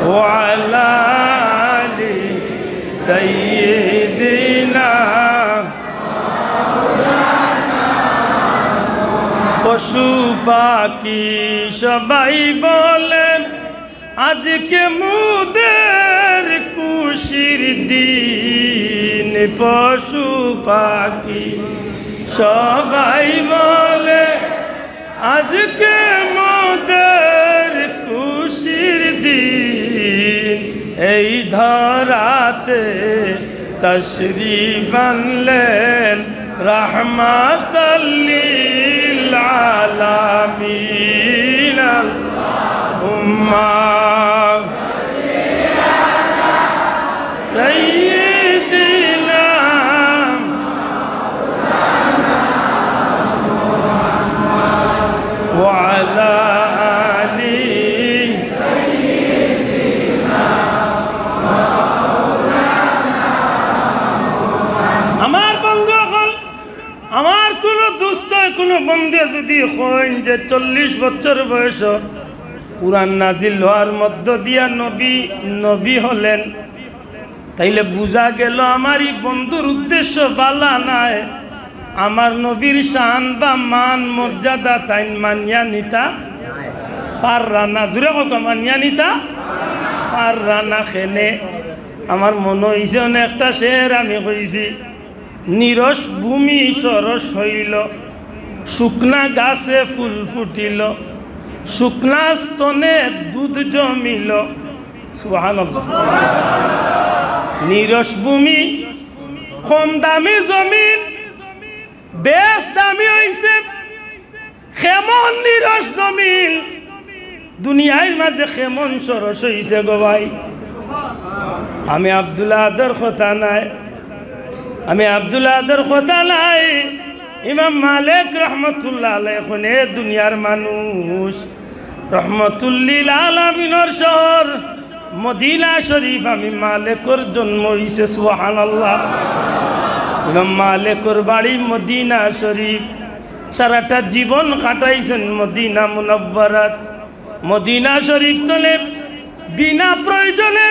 ওয়া আলা আলি সাইয়্যিদিনা পশু পাখি সবাই বলেন আজকে মুদের খুশির দিন। পশু পাখি সবাই বলে আজকে মুদের খুশির দিন। এই ধরাতে তশরিফ আনলেন রাহমাতাল লিল আলামিন। আল্লাহুম্মা সাইয়্যিদিনা ওয়া আলা আমার কোন দুস্থ কোন বন্ধু যদি হন যে 40 বছর বয়স কুরআন নাজিল হওয়ার মধ্য দিয়া নবী হলেন, তাইলে বুঝা গেল আমারই বন্ধুর উদ্দেশ্য বালা নাই। আমার নবীর শান বা মান মর্যাদা তাই মানিয়া নিতা পাররানা, জুড়ে হোক মানিয়া নিতা পাররানা। খেনে আমার মনে হয়েছে অনেকটা শের আমি কইছি, নিরস ভূমি সরস হইল, শুকনা গাছে ফুল ফুটিল, শুকনা স্তনে দুধ জমিল। সুবহানাল্লাহ। নিরস ভূমি, কম দামি জমিন, বেশ দামি হইছে খেমন নিরস জমিন। দুনিয়ার মাঝে খেমন সরস হইছে গো ভাই। আমি আব্দুল্লাহ আদর কথা নাই, আমি আব্দুল্লাহ আদর কথা নাই। ইমাম মালিক রহমতুল্লাহ আলাইহি কোনে দুনিয়ার মানুষ রহমতুল্লিল আলামিনের শহর মদিনা শরীফ। আমি মালিকর জন্ম হইছে, সুবহানাল্লাহ। ইমাম মালিকর বাড়ি মদিনা শরীফ, সারাটা জীবন কাটাইছেন মদিনা মুনাওয়ারাত। মদিনা শরীফ তলে বিনা প্রয়োজনে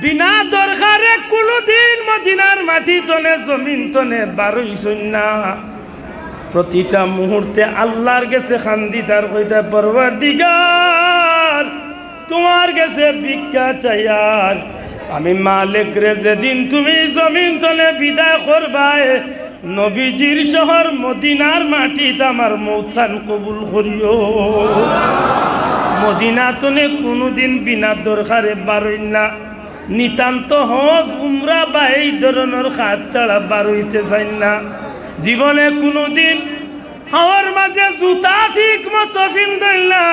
বিনা দরকারে কোনদিন মদিনার মাটি তনে জমিন তনে বারইছেন না। প্রতিটা মুহূর্তে আল্লাহর কাছে খান্দি তার কইতা পরওয়ারদিগার তোমার কাছে ভিক্ষা চাইয়ার। আমি মালিক রে যেদিন তুমি জমিন তলে বিদায় করবাই, নবীজির শহর মদিনার মাটিতে আমার মৌথান কবুল করিও। মদিনা তনে কোনোদিন বিনা দরকারে বারইন না। নিতান্ত হজ উমরা বা এই ধরনের কাজ ছাড়া বার হইতে চাই না। জীবনে কোনোদিন হাওয়ার মাঝে জুতা ঠিক মতো পিন্দেন না।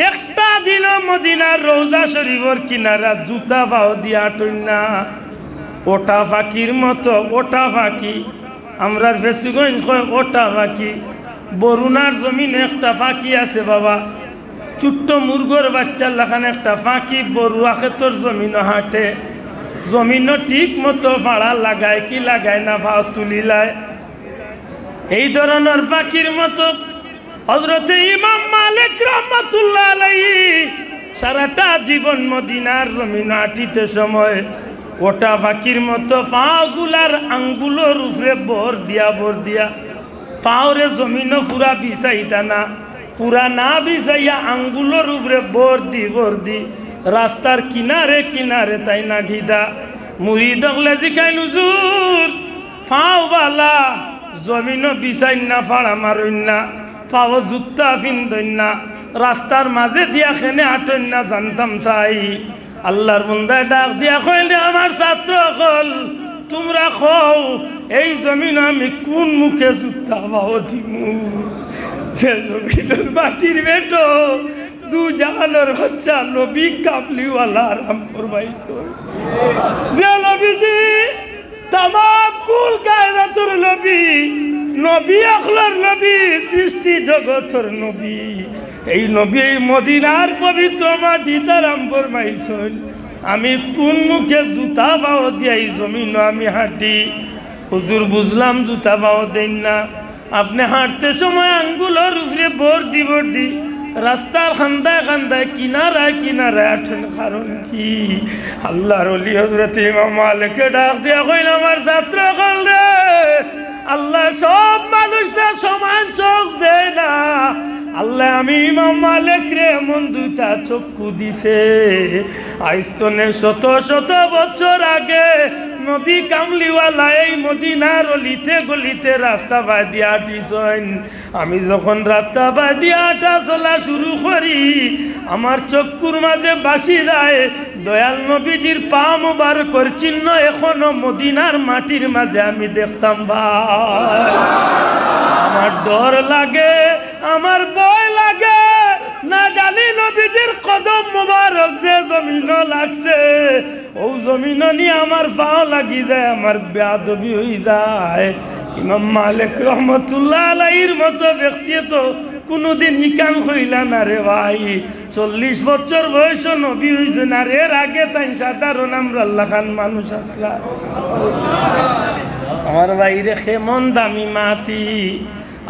একটা দিন মদিনার রওজা শরীফের কিনারা জুতা পাও দিয়া টইন না। ওটা ফাঁকির মতো, ওটা ফাঁকি আমরা ফেসিগঞ্জ কয় ওটা ফাঁকি। বরুণার জমিনে একটা ফাঁকি আছে বাবা, ছোট্ট মুরগর বাচ্চার লাখান একটা ফাঁকি বড়ুয়া ক্ষেতর জমিন হাঁটে। জমিন ঠিক মতো ভাড়া লাগায় কি লাগায় না, ভাও তুলিলায়। এই ধরনের ফাঁকির মতো হযরতে ইমাম মালিক রহমাতুল্লাহ আলাইহি সারাটা জীবন মদিনার জমিন হাঁটিতে সময় ওটা ফাঁকির মতো পাগুলার আঙ্গুলোর উপরে বর দিয়া পাওরে জমিনও পুরা বিছাইতা না, পুরা না বিছাইয়া আঙ্গুলোর উপরে বর দি রাস্তার কিনারে কিনারে তাই না ঢিদা। মুড়ি দখলে জিকাই নুজুর ফাওবালা জমিনও বিছাইন না, ফাড়া মারইন না, পাও জুতা ফিন্দইন না, রাস্তার মাঝে দিয়া খেনে আটইন না। জানতাম চাই আল্লাহর বন্দায় ডাক দিয়া কইলে আমার ছাত্র হল তোমরা খাও এই জমিন আমি কোন মুখে জুতা পাও দিমু। সে জমিনের মাটির বেটো দু জাহানের বাচ্চা নবী কাবলিওয়ালা আরাম ফরমাইছো। যে নবীজি তামাম কুল কায়নাতুর নবী, নবী আখলার নবী, সৃষ্টি জগতের নবী, এই নবী এই মদিনার পবিত্র মাটিতে আরাম ফরমাইছেন। আমি কোন মুখে জুতা পাও দিয়া এই জমিন আমি হাঁটি। হুজুর বুঝলাম জুতা পাও দেন না, আপনি হাঁটতে সময় আঙ্গুলের উপরে বর দি রাস্তার খান্দায় খান্দায় কিনারায় কিনারায় আঠেন, কারণ কি? আল্লাহর ওলি হযরত ইমাম মালিককে ডাক দিয়া কইল আমার ছাত্র কল রে আল্লাহ সব মানুষদের সমান চোখ দেয় না। আল্লাহ আমি ইমাম মালিক রে এমন দুইটা চক্ষু দিছে। আইস্তনে শত শত বছর আগে নবী কামলিওয়ালা এই মদিনার অলিতে গলিতে রাস্তা বাদিয়া দিছেন। আমি যখন রাস্তা বাদিয়া হাঁটা চলা শুরু করি আমার চক্ষুর মাঝে বাসি যায় দয়াল নবীজির পা মুবারকের চিহ্ন এখনো মদিনার মাটির মাঝে আমি দেখতাম ভাই। আমার ডর লাগে, আমার ভয় লাগে, না জানি নবীজির কদম মুবারক যে জমিন লাগছে ও জমিন নিয়ে আমার পাও লাগি যায়, আমার বেয়াদবি হয়ে যায়। ইমাম মালিক রহমতুল্লাহ আলাইহির মতো ব্যক্তি তো কোনোদিন ইকান হইলা না রে ভাই। 40 বছর বয়স নবী হইছে না রে, এর আগে তাই সাধারণ আমরা আল্লাহ খান মানুষ আসলা। আমার বাইরে কেমন দামি মাটি।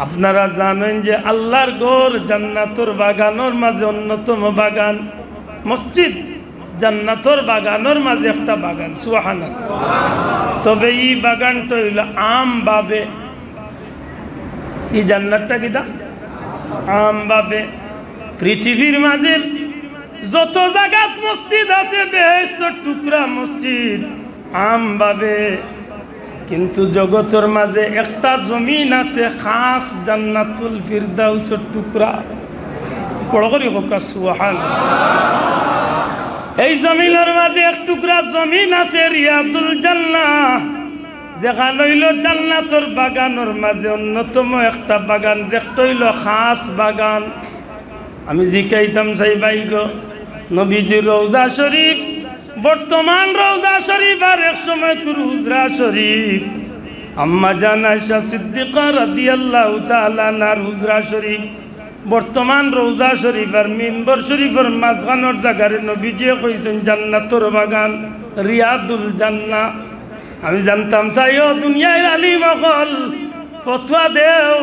আপনারা জানেন যে আল্লাহর ঘর জান্নাতুর বাগানের মাঝে অন্যতম বাগান মসজিদ। জান্নাতুর বাগানের মাঝে একটা বাগান, সুবহানাল্লাহ। তবে এই বাগানটা হইল আম বাবে। এই জান্নাতটা কি দা আম বাবে। পৃথিবীর মাঝে যত জায়গাত মসজিদ আছে বেহেশতের টুকরা মসজিদ আম বাবে, কিন্তু জগতের মাঝে একটা জমিন আছে খাস জান্নাতুল ফিরদাউসের টুকরা। বড় করে হোক সুবহানাল্লাহ। এই জমিনের মাঝে এক টুকরা জমিন আছে রিয়াদুল জান্নাহ, যেখানে হইল জান্নাতুর বাগানের মাঝে অন্যতম একটা বাগান, যেটা হইল খাস বাগান। আমি জিকাইতাম চাই বাইগো নবীজির রওজা শরীফ, বর্তমান রওজা শরীফ আর এক সময় হুজরা শরীফ। আম্মা জান আয়েশা সিদ্দিকা রাদিয়াল্লাহু তাআলা আনহার হুজরা শরীফ, বর্তমান রওজা শরীফ আর মিম্বর শরীফের মাঝখানের জায়গায় নবীজি কইছেন জান্নাতুর বাগান, রিয়াদুল জান্নাহ। আমি জানতাম চাইও দুনিয়ার আলিম হল ফতোয়া দেও,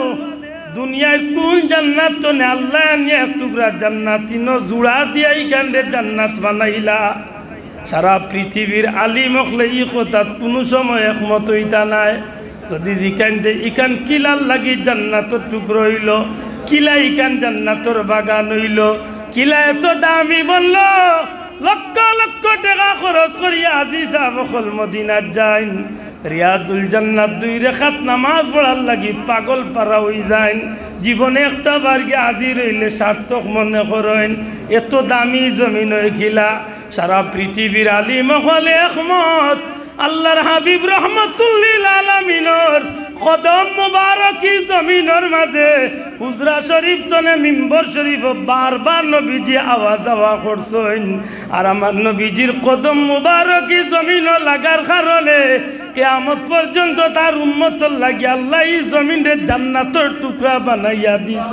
দুনিয়ার কোন জান্নাত তো নে আল্লাহ নিয়ে এক টুকরা জান্নাত তিনো জোড়া দিয়ে এইখানে জান্নাত বানাইলা। সারা পৃথিবীর আলিম হলে ই কথাত কোনো সময় একমত হইতা নাই। যদি জিকান দে ইকান কিলার লাগি জান্নাতর টুকরো হইল, কিলা ইকান জান্নাতর বাগান হইল, কিলা এত দামি বলল লক্ষ লক্ষ টাকা খরচ করিয়া আজি সাহাবকল মদিনাত যাইন, রিয়াদুল জান্নাত 2 রাকাত নামাজ পড়ার লাগি পাগল পারা হয়ে যায়। জীবনে একটা বার গিয়ে আজি রইলে সার্থক মনে করেন। এত দামি জমিন খিলা সারা পৃথিবীর আলিম হলে একমত আল্লাহর হাবিব রহমাতুল্লিল আলামিনের কদম মুবারকি জমিনের মাঝে হুজরা শরীফ তনে মিম্বর শরীফ বারবার নবীজি আওয়াজ আওয়া করছেন। আর আমার নবীজির কদম মুবারকি জমিন লাগার কারণে কিয়ামত পর্যন্ত তার উম্মতর লাগি আল্লাহ এই জমিনে জান্নাতের টুকরা বানাইয়া দিছ।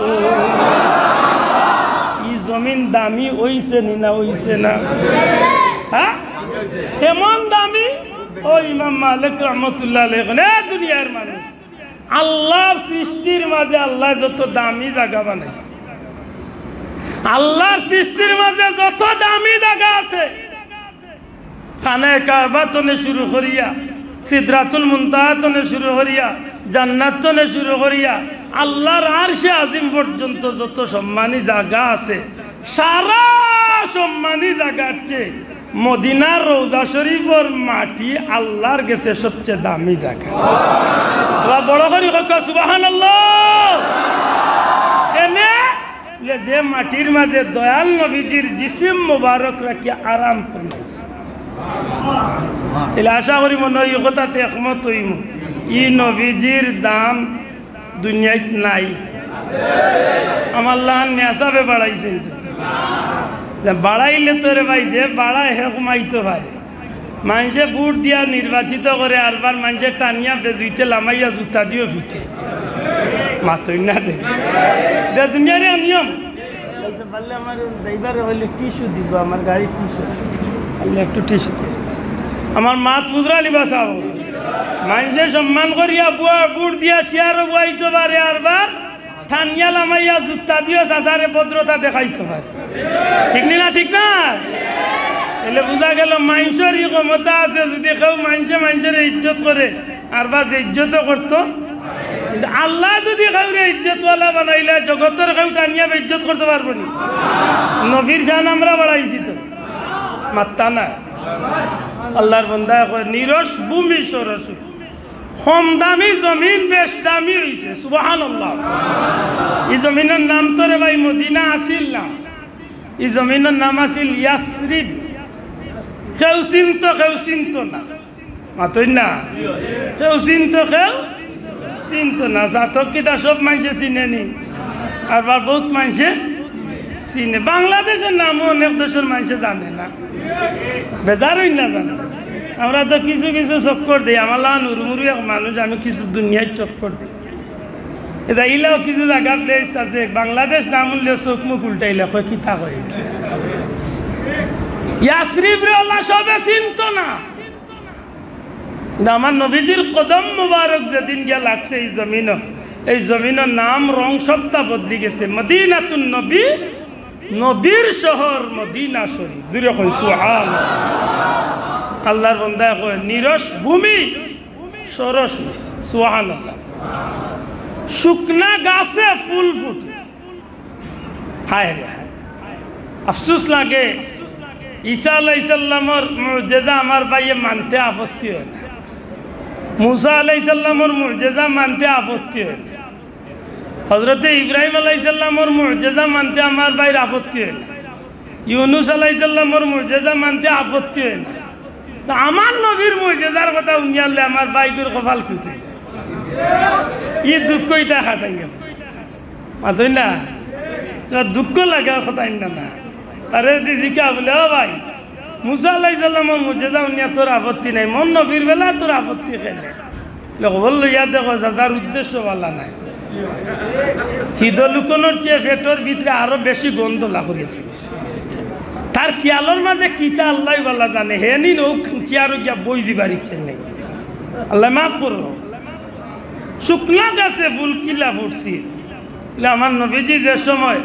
এই জমিন দামি হইছে না হইছে না? হ্যাঁ, কেমন দামি? ও ইমাম মালিক রহমতুল্লাহ আলাইহি দুনিয়ার মানুষ, আল্লাহর সৃষ্টির মাঝে আল্লাহ যত দামি জায়গা বানাইছে, আল্লাহর সৃষ্টির মাঝে যত দামি জায়গা আছে, খানে কাবা তনে শুরু করিয়া সিদরাতুল মুনতাহা তনে শুরু করিয়া জান্নাত তনে শুরু করিয়া আল্লাহর আরশে আজিম পর্যন্ত যত সম্মানী জায়গা আছে, সারা সম্মানী জায়গার চেয়ে মদিনার রওজা শরীফের মাটি আল্লাহর কাছে সবচেয়ে দামি জায়গা। বড় করে সুবহানাল্লাহ। যে মাটির মাঝে দয়াল নবীজির জিসিম মুবারক রাখি আরাম ফরমাইছে। আশা করি মনে হয় কথাতে একমত হইম, ই নবীজির দাম দুনিয়াত নাই। আমার লাহান নেশাবে বাড়াইছেন, বাড়াইলে তো রে ভাই যে বাড়ায় হে কমাইতে পারে। মানুষে বুট দিয়া নির্বাচিত করে, আরবার মানুষে টানিয়া বেজুইতে লামাইয়া জুতা দিও ফিটে মাতই না দেবে। এটা দুনিয়ার নিয়ম। বললে আমার ড্রাইভারে হইলে টিস্যু দিব, আমার গাড়ির টিস্যু বললে একটু টিস্যু। আমার মাত মুদ্রা লিবা চাও, মানুষে সম্মান করিয়া বুয়া বুট দিয়া চেয়ারও বুয়াইতে পারে, আরবার টানিয়া লামাইয়া জুতা দিও চাচারে ভদ্রতা দেখাইতে পারে। ঠিক না? ঠিক না? এলে বোঝা গেল মানুষেরই ক্ষমতা আছে। যদি কেউ মানুষের ইজ্জত করে আরবার ইজ্জতও করতো কিন্তু আল্লাহ যদি কাউরে ইজ্জতওয়ালা বানাইলে জগতের কেউ টানিয়া ইজ্জত করতে পারবো না। নবীর শান আমরা বাড়াইছি তো মাত্তা না। আল্লাহর বান্দা কয় নিরস ভূমি সরস, কম দামি জমিন বেশ দামি হয়েছে। সুবহানাল্লাহ। এই জমিনের নাম তো রে ভাই মদিনা আসিল না, এই জমিনের নাম আসিল ইয়াসরিব। কেউ চিন্ত না, মাতই না, কেউ চিন্ত না। জাতক কিতা সব মানুষে চিনে নি, আর বহুত মানুষে চিনে। বাংলাদেশের নামও অনেক দেশের মানুষে জানে না, বেজারই না জানে। আমরা তো কিছু কিছু চক্কর দিই, আমার নুরমুরু এক মানুষ, আমি কিছু দুনিয়ায় চক্কর দিই। এটা ইলাও কিছু জায়গা প্লেস আছে বাংলাদেশ নাম উঠলে চোখ মুখ উল্টাইলে কয় কিতা কয় ইয়াসরিব রে আল্লাহ সবে চিনত না। আমার নবীজির কদম মুবারক যেদিন গিয়া লাগছে এই জমিনের নাম রং সপ্তাহ বদলি গেছে। মদিনাতুন নবী, নবীর শহর মদিনা শরীফ। জুড়ে কই সুবহানাল্লাহ। আল্লাহর বান্দা কয় নিরস ভূমি সরস হইছে। সুবহানাল্লাহ। শুকনা গাছে ফুল ফুটেছে। হায় রে হায়, আফসোস লাগে ঈসা আলাইহিস সালামের মুজিজা আমার ভাইয়ে মানতে আপত্তি হয় না, মুসা আলাইহিস সালামের মুজিজা মানতে আপত্তি হয় না, হযরতে ইব্রাহিম আলাইহিস সালামের মুজিজা মানতে আমার ভাইয়ের আপত্তি হয় না, ইউনুস আলাইহিস সালামের মুজিজা মানতে আপত্তি হয় না। আমার নবীর মুজিজার কথা উনিয়ালে আমার ভাইগুর কপাল খুশি, ই দুঃখই দেখা থাকে মাতই না, দুঃখ লাগা কথা না। তারে যদি জিকা বলে ও ভাই মুসা আলাইহিস সালামের মুজিজা উনিয়া তোর আপত্তি নাই, মন নবীর বেলা তোর আপত্তি কেনে? লোক বললো ইয়া দেখো যার উদ্দেশ্য বলা নাই, হৃদ লুকোনোর চেয়ে পেটের ভিতরে আরো বেশি গন্ধ লাখরিয়ে তুলছে। তার খেয়ালের মাঝে কিতা আল্লাহ বলা জানে, হে নি ও চেয়ার গিয়া বই দিবার ইচ্ছে নেই। আল্লাহ মাফ করো। শুকনা গাছে ফুল কিলা ফুটছি। আমার নবীজি যে সময়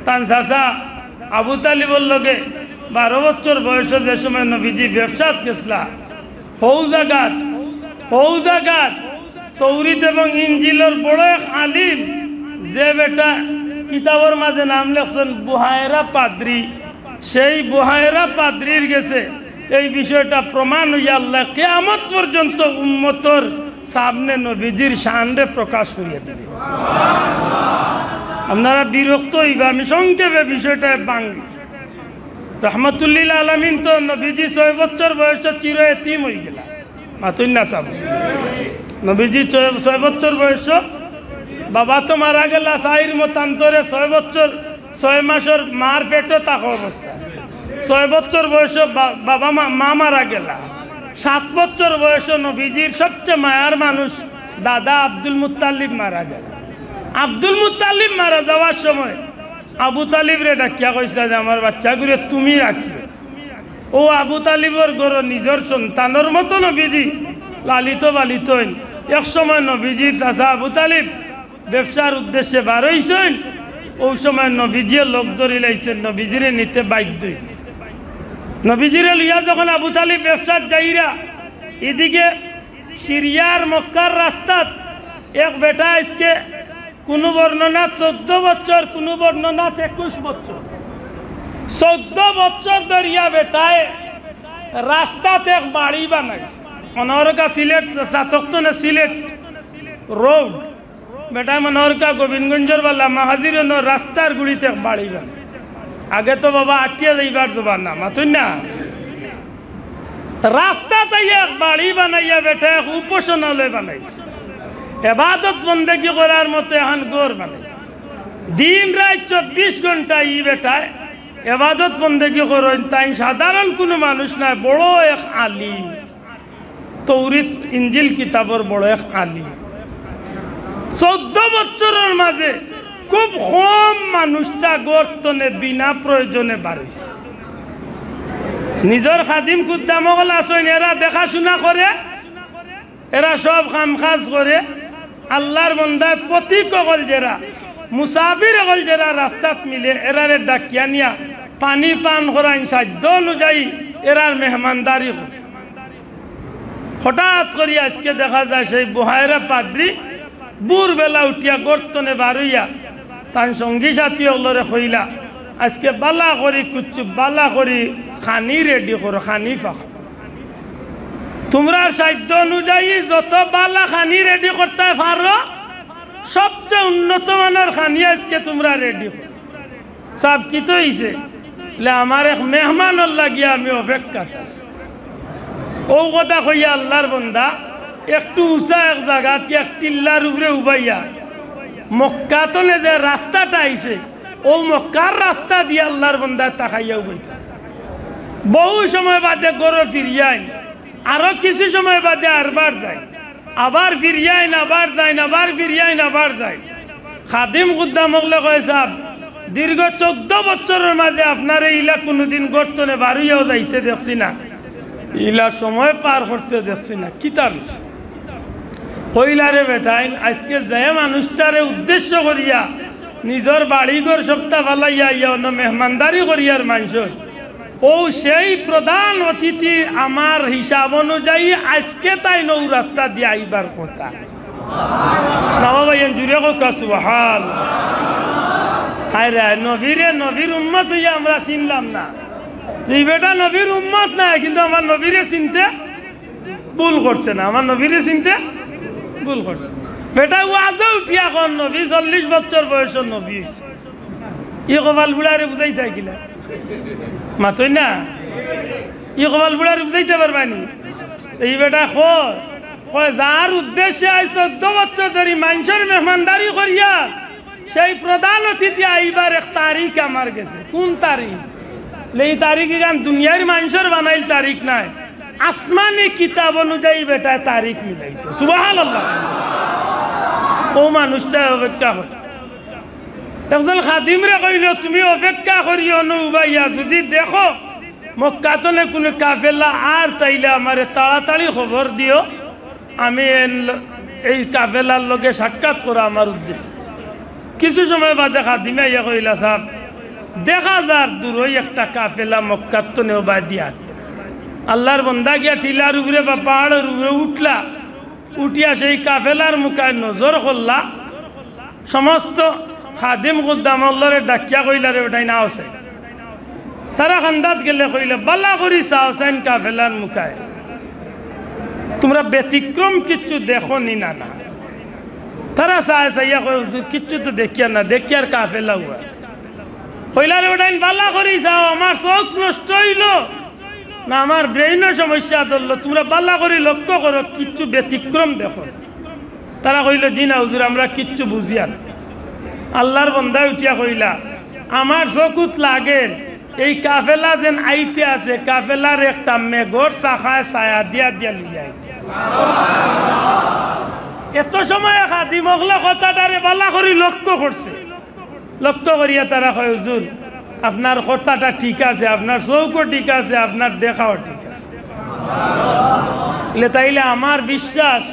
তান চাচা আবু তালিবর লগে 12 বছর বয়সে যে সময় নবীজি ব্যবসাত গেছলা, হৌ জাগাত তৌরিত এবং ইঞ্জিলের বড় এক আলিম, যে বেটা কিতাবের মাঝে নাম লেখছেন বুহায়রা পাদ্রি, সেই বুহায়রা পাদ্রির গেছে এই বিষয়টা প্রমাণ হইয়া আল্লাহ কিয়ামত পর্যন্ত উম্মতর সামনে নবীজির শানরে প্রকাশ করিয়া দিবে। আপনারা বিরক্ত হইবা, আমি সংক্ষেপে বিষয়টা বাঙ্গি। রহমতুল্লিল আলমিন তো নবীজি 6 বছর বয়সে চির এতিম হয়ে গেলা, মাতুন না সাব। নবীজি 6 বছর বয়স বাবা তো মারা গেলা, সাহির মতান্তরে 6 বছর 6 মাসের মার পেটে থাকা অবস্থা। 6 বছর বয়স বাবা মা মারা গেলা। 7 বছর বয়স নবীজির সবচেয়ে মায়ার মানুষ দাদা আব্দুল মুত্তালিব মারা গেল। আব্দুল মুত্তালিব মারা যাওয়ার সময় আবু তালিব রে ডাকিয়া কইছে যে আমার বাচ্চাগুলো তুমি রাখিও। ও আবু তালিবর গড় নিজের সন্তানের মতো নবীজি লালিত পালিত হইন। এক সময় নবীজির চাচা আবু তালিব ব্যবসার উদ্দেশ্যে বার হইছেন, ওই সময় নবীজিয়ে লোক ধরি লাইছেন, নবীজিরে নিতে বাধ্য হইছে। নবীজিরে লইয়া যখন আবু তালিব ব্যবসার যাইরা, এদিকে সিরিয়ার মক্কার রাস্তাত এক বেটা আজকে কোনো বর্ণনা 14 বছর, কোনো বর্ণনা 21 বছর, 14 বছর ধরিয়া বেটায় রাস্তাতে এক বাড়ি বানাইছে। মনোহরকা সিলেট সাতক্তনে সিলেট রোড, বেটায় মনোহরকা গোবিন্দগঞ্জের বালা মাহাজির রাস্তার গুড়িতে এক বাড়ি বানাইছে। আগে তো বাবা আটিয়া যাইবার জবান না, মাতুন না, রাস্তাতে এক বাড়ি বানাইয়া বেটায় উপাসনালয় বানাইছে, এবাদত বন্দেগি করার মতো এখন গোর বানাইছে। দিন রাত 24 ঘন্টা ই বেটায় এবাদত বন্দেগি করেন। তাই সাধারণ কোনো মানুষ নয়, বড় এক আলিম, তৌরিত ইঞ্জিল কিতাবর বড় এক আলিম। 14 বছরের মাঝে খুব কম মানুষটা গর্তনে বিনা প্রয়োজনে বাড়িছে। নিজের খাদিম কুদ্দামগল আসেন, এরা দেখাশোনা করে, এরা সব কাম কাজ করে। আল্লাহর বন্দায় প্রতীক হল যারা, মুসাফির হল যারা রাস্তাত মিলে, এরারে ডাকিয়া নিয়া পানি পান করাইন, সাধ্য অনুযায়ী এরার মেহমানদারি করে। হঠাৎ করে আজকে দেখা যায় সেই বুহায়রা পাদ্রি ভোরবেলা উঠিয়া গর্তনে বারইয়া তার সঙ্গী সাথী ওলরে কইলা আজকে বালা করি কুচ্ছু বালা করি খানি রেডি করো খানি ফাঁকা তোমরা সাধ্য অনুযায়ী যত বালা খানি রেডি করতে পারো সবচেয়ে উন্নত মানের খানি আজকে তোমরা রেডি করো সব কি তো হইছে আমার এক মেহমান লাগিয়া আমি অপেক্ষা আছি ও কথা কইয়া আল্লাহর বন্দা একটু উঁচা এক জায়গাত কি এক টিল্লার উপরে উবাইয়া মক্কা তলে যে রাস্তাটা আইছে ও মক্কার রাস্তা দিয়ে আল্লাহর বন্দা তাকাইয়া উবাইতেছে বহু সময় বাদে গরো ফিরিয়াই আরো কিছু সময় বাদে আরবার যায় আবার ফিরিয়াইন আবার যায় আবার ফিরিয়াইন আবার যায় খাদিম গুদ্দাম হলে কয় সাহেব দীর্ঘ 14 বছরের মাঝে আপনার ইলা কোনোদিন গর্তনে বারুইয়াও যাইতে দেখছি না ইলা সময় পার করতে দেখছি না কিতাব কইলারে বেটাইন আজকে যে মানুষটারে উদ্দেশ্য করিয়া নিজের বাড়িঘর সপ্তাহ ফালাইয়া ইয়া অন্য মেহমানদারি করিয়ার মানুষের ও সেই প্রধান অতিথি আমার হিসাব অনুযায়ী আজকে তাই নৌ রাস্তা দিয়ে আইবার কথা নবা ভাইয়েন জুড়ে কোকা সুবহান আরে নবীর উম্মত হইয়া আমরা চিনলাম না এই বেটা নবীর উম্মত না কিন্তু আমার নবীরে চিনতে ভুল করছে না আমার নবীরে চিনতে ভুল করছে বেটা ওয়াজও উঠিয়া কোন নবী 40 বছর বয়সের নবী হয়েছে ই কপাল বুড়ারে বুঝাই থাকিলে মাতই না ই কপাল বুড়ারে বুঝাইতে পারবানি এই বেটা কয় যার উদ্দেশ্যে 14 বছর ধরে মানুষের মেহমানদারি করিয়া সেই প্রধান অতিথি আইবার এক তারিখ আমার গেছে কোন তারিখ এই তারিখ গান দুনিয়ার মানুষের বানাইল তারিখ নাই আসমানি কিতাব অনুযায়ী বেটা তারিখ মিলাইছে সুবহানাল্লাহ ও মানুষটা অপেক্ষা করে একজন খাদিমরে কইল তুমি অপেক্ষা করিও নৌবাইয়া যদি দেখো মক্কাতনে কোনো কাফেলা আর তাইলে আমারে তাড়াতাড়ি খবর দিও আমি এই কাফেলার লগে সাক্ষাৎ করা আমার উদ্দেশ্য কিছু সময় বাদে খাদিমে ইয়া কইলা সাহেব দেখা যার দূরই একটা কাফেলা মক্কাতনেও বা দিয়া আল্লাহর বন্দা গিয়া টিলার উপরে বা পাহাড়ের উপরে উঠলা উঠিয়া সেই কাফেলার মুখায় নজর করলা সমস্ত খাদিম গুদ্দামল্লরে ডাকিয়া কইলারে ওটাই না আছে তারা খান্দাত গেলে কইলে বালা করি চাওসাইন কাফেলার মুখায় তোমরা ব্যতিক্রম কিচ্ছু দেখো নি না না তারা চায় চাইয়া কই কিচ্ছু তো দেখিয়া না দেখিয়ার কাফেলা হুয়া কইলারে ওটাইন বালা করি চাও আমার চোখ নষ্ট হইল না আমার ব্রেইনের সমস্যা ধরলো তোমরা বালা করে লক্ষ্য করো কিচ্ছু ব্যতিক্রম দেখো তারা কইল জি না হুজুর আমরা কিচ্ছু বুঝিয়া না আল্লাহর বন্দা উঠিয়া কইলা আমার চকুত লাগের এই কাফেলা যেন আইতে আছে কাফেলার একটা মেঘর চাখায় ছায়া দিয়া দিয়া লিয়ে আইতে এত সময় খাদিম হলে কথাটারে বালা করে লক্ষ্য করছে লক্ষ্য করিয়া তারা কয় হুজুর আপনার কথাটা ঠিক আছে আপনার চৌকো ঠিক আছে আপনার দেখাও ঠিক আছে তাইলে আমার বিশ্বাস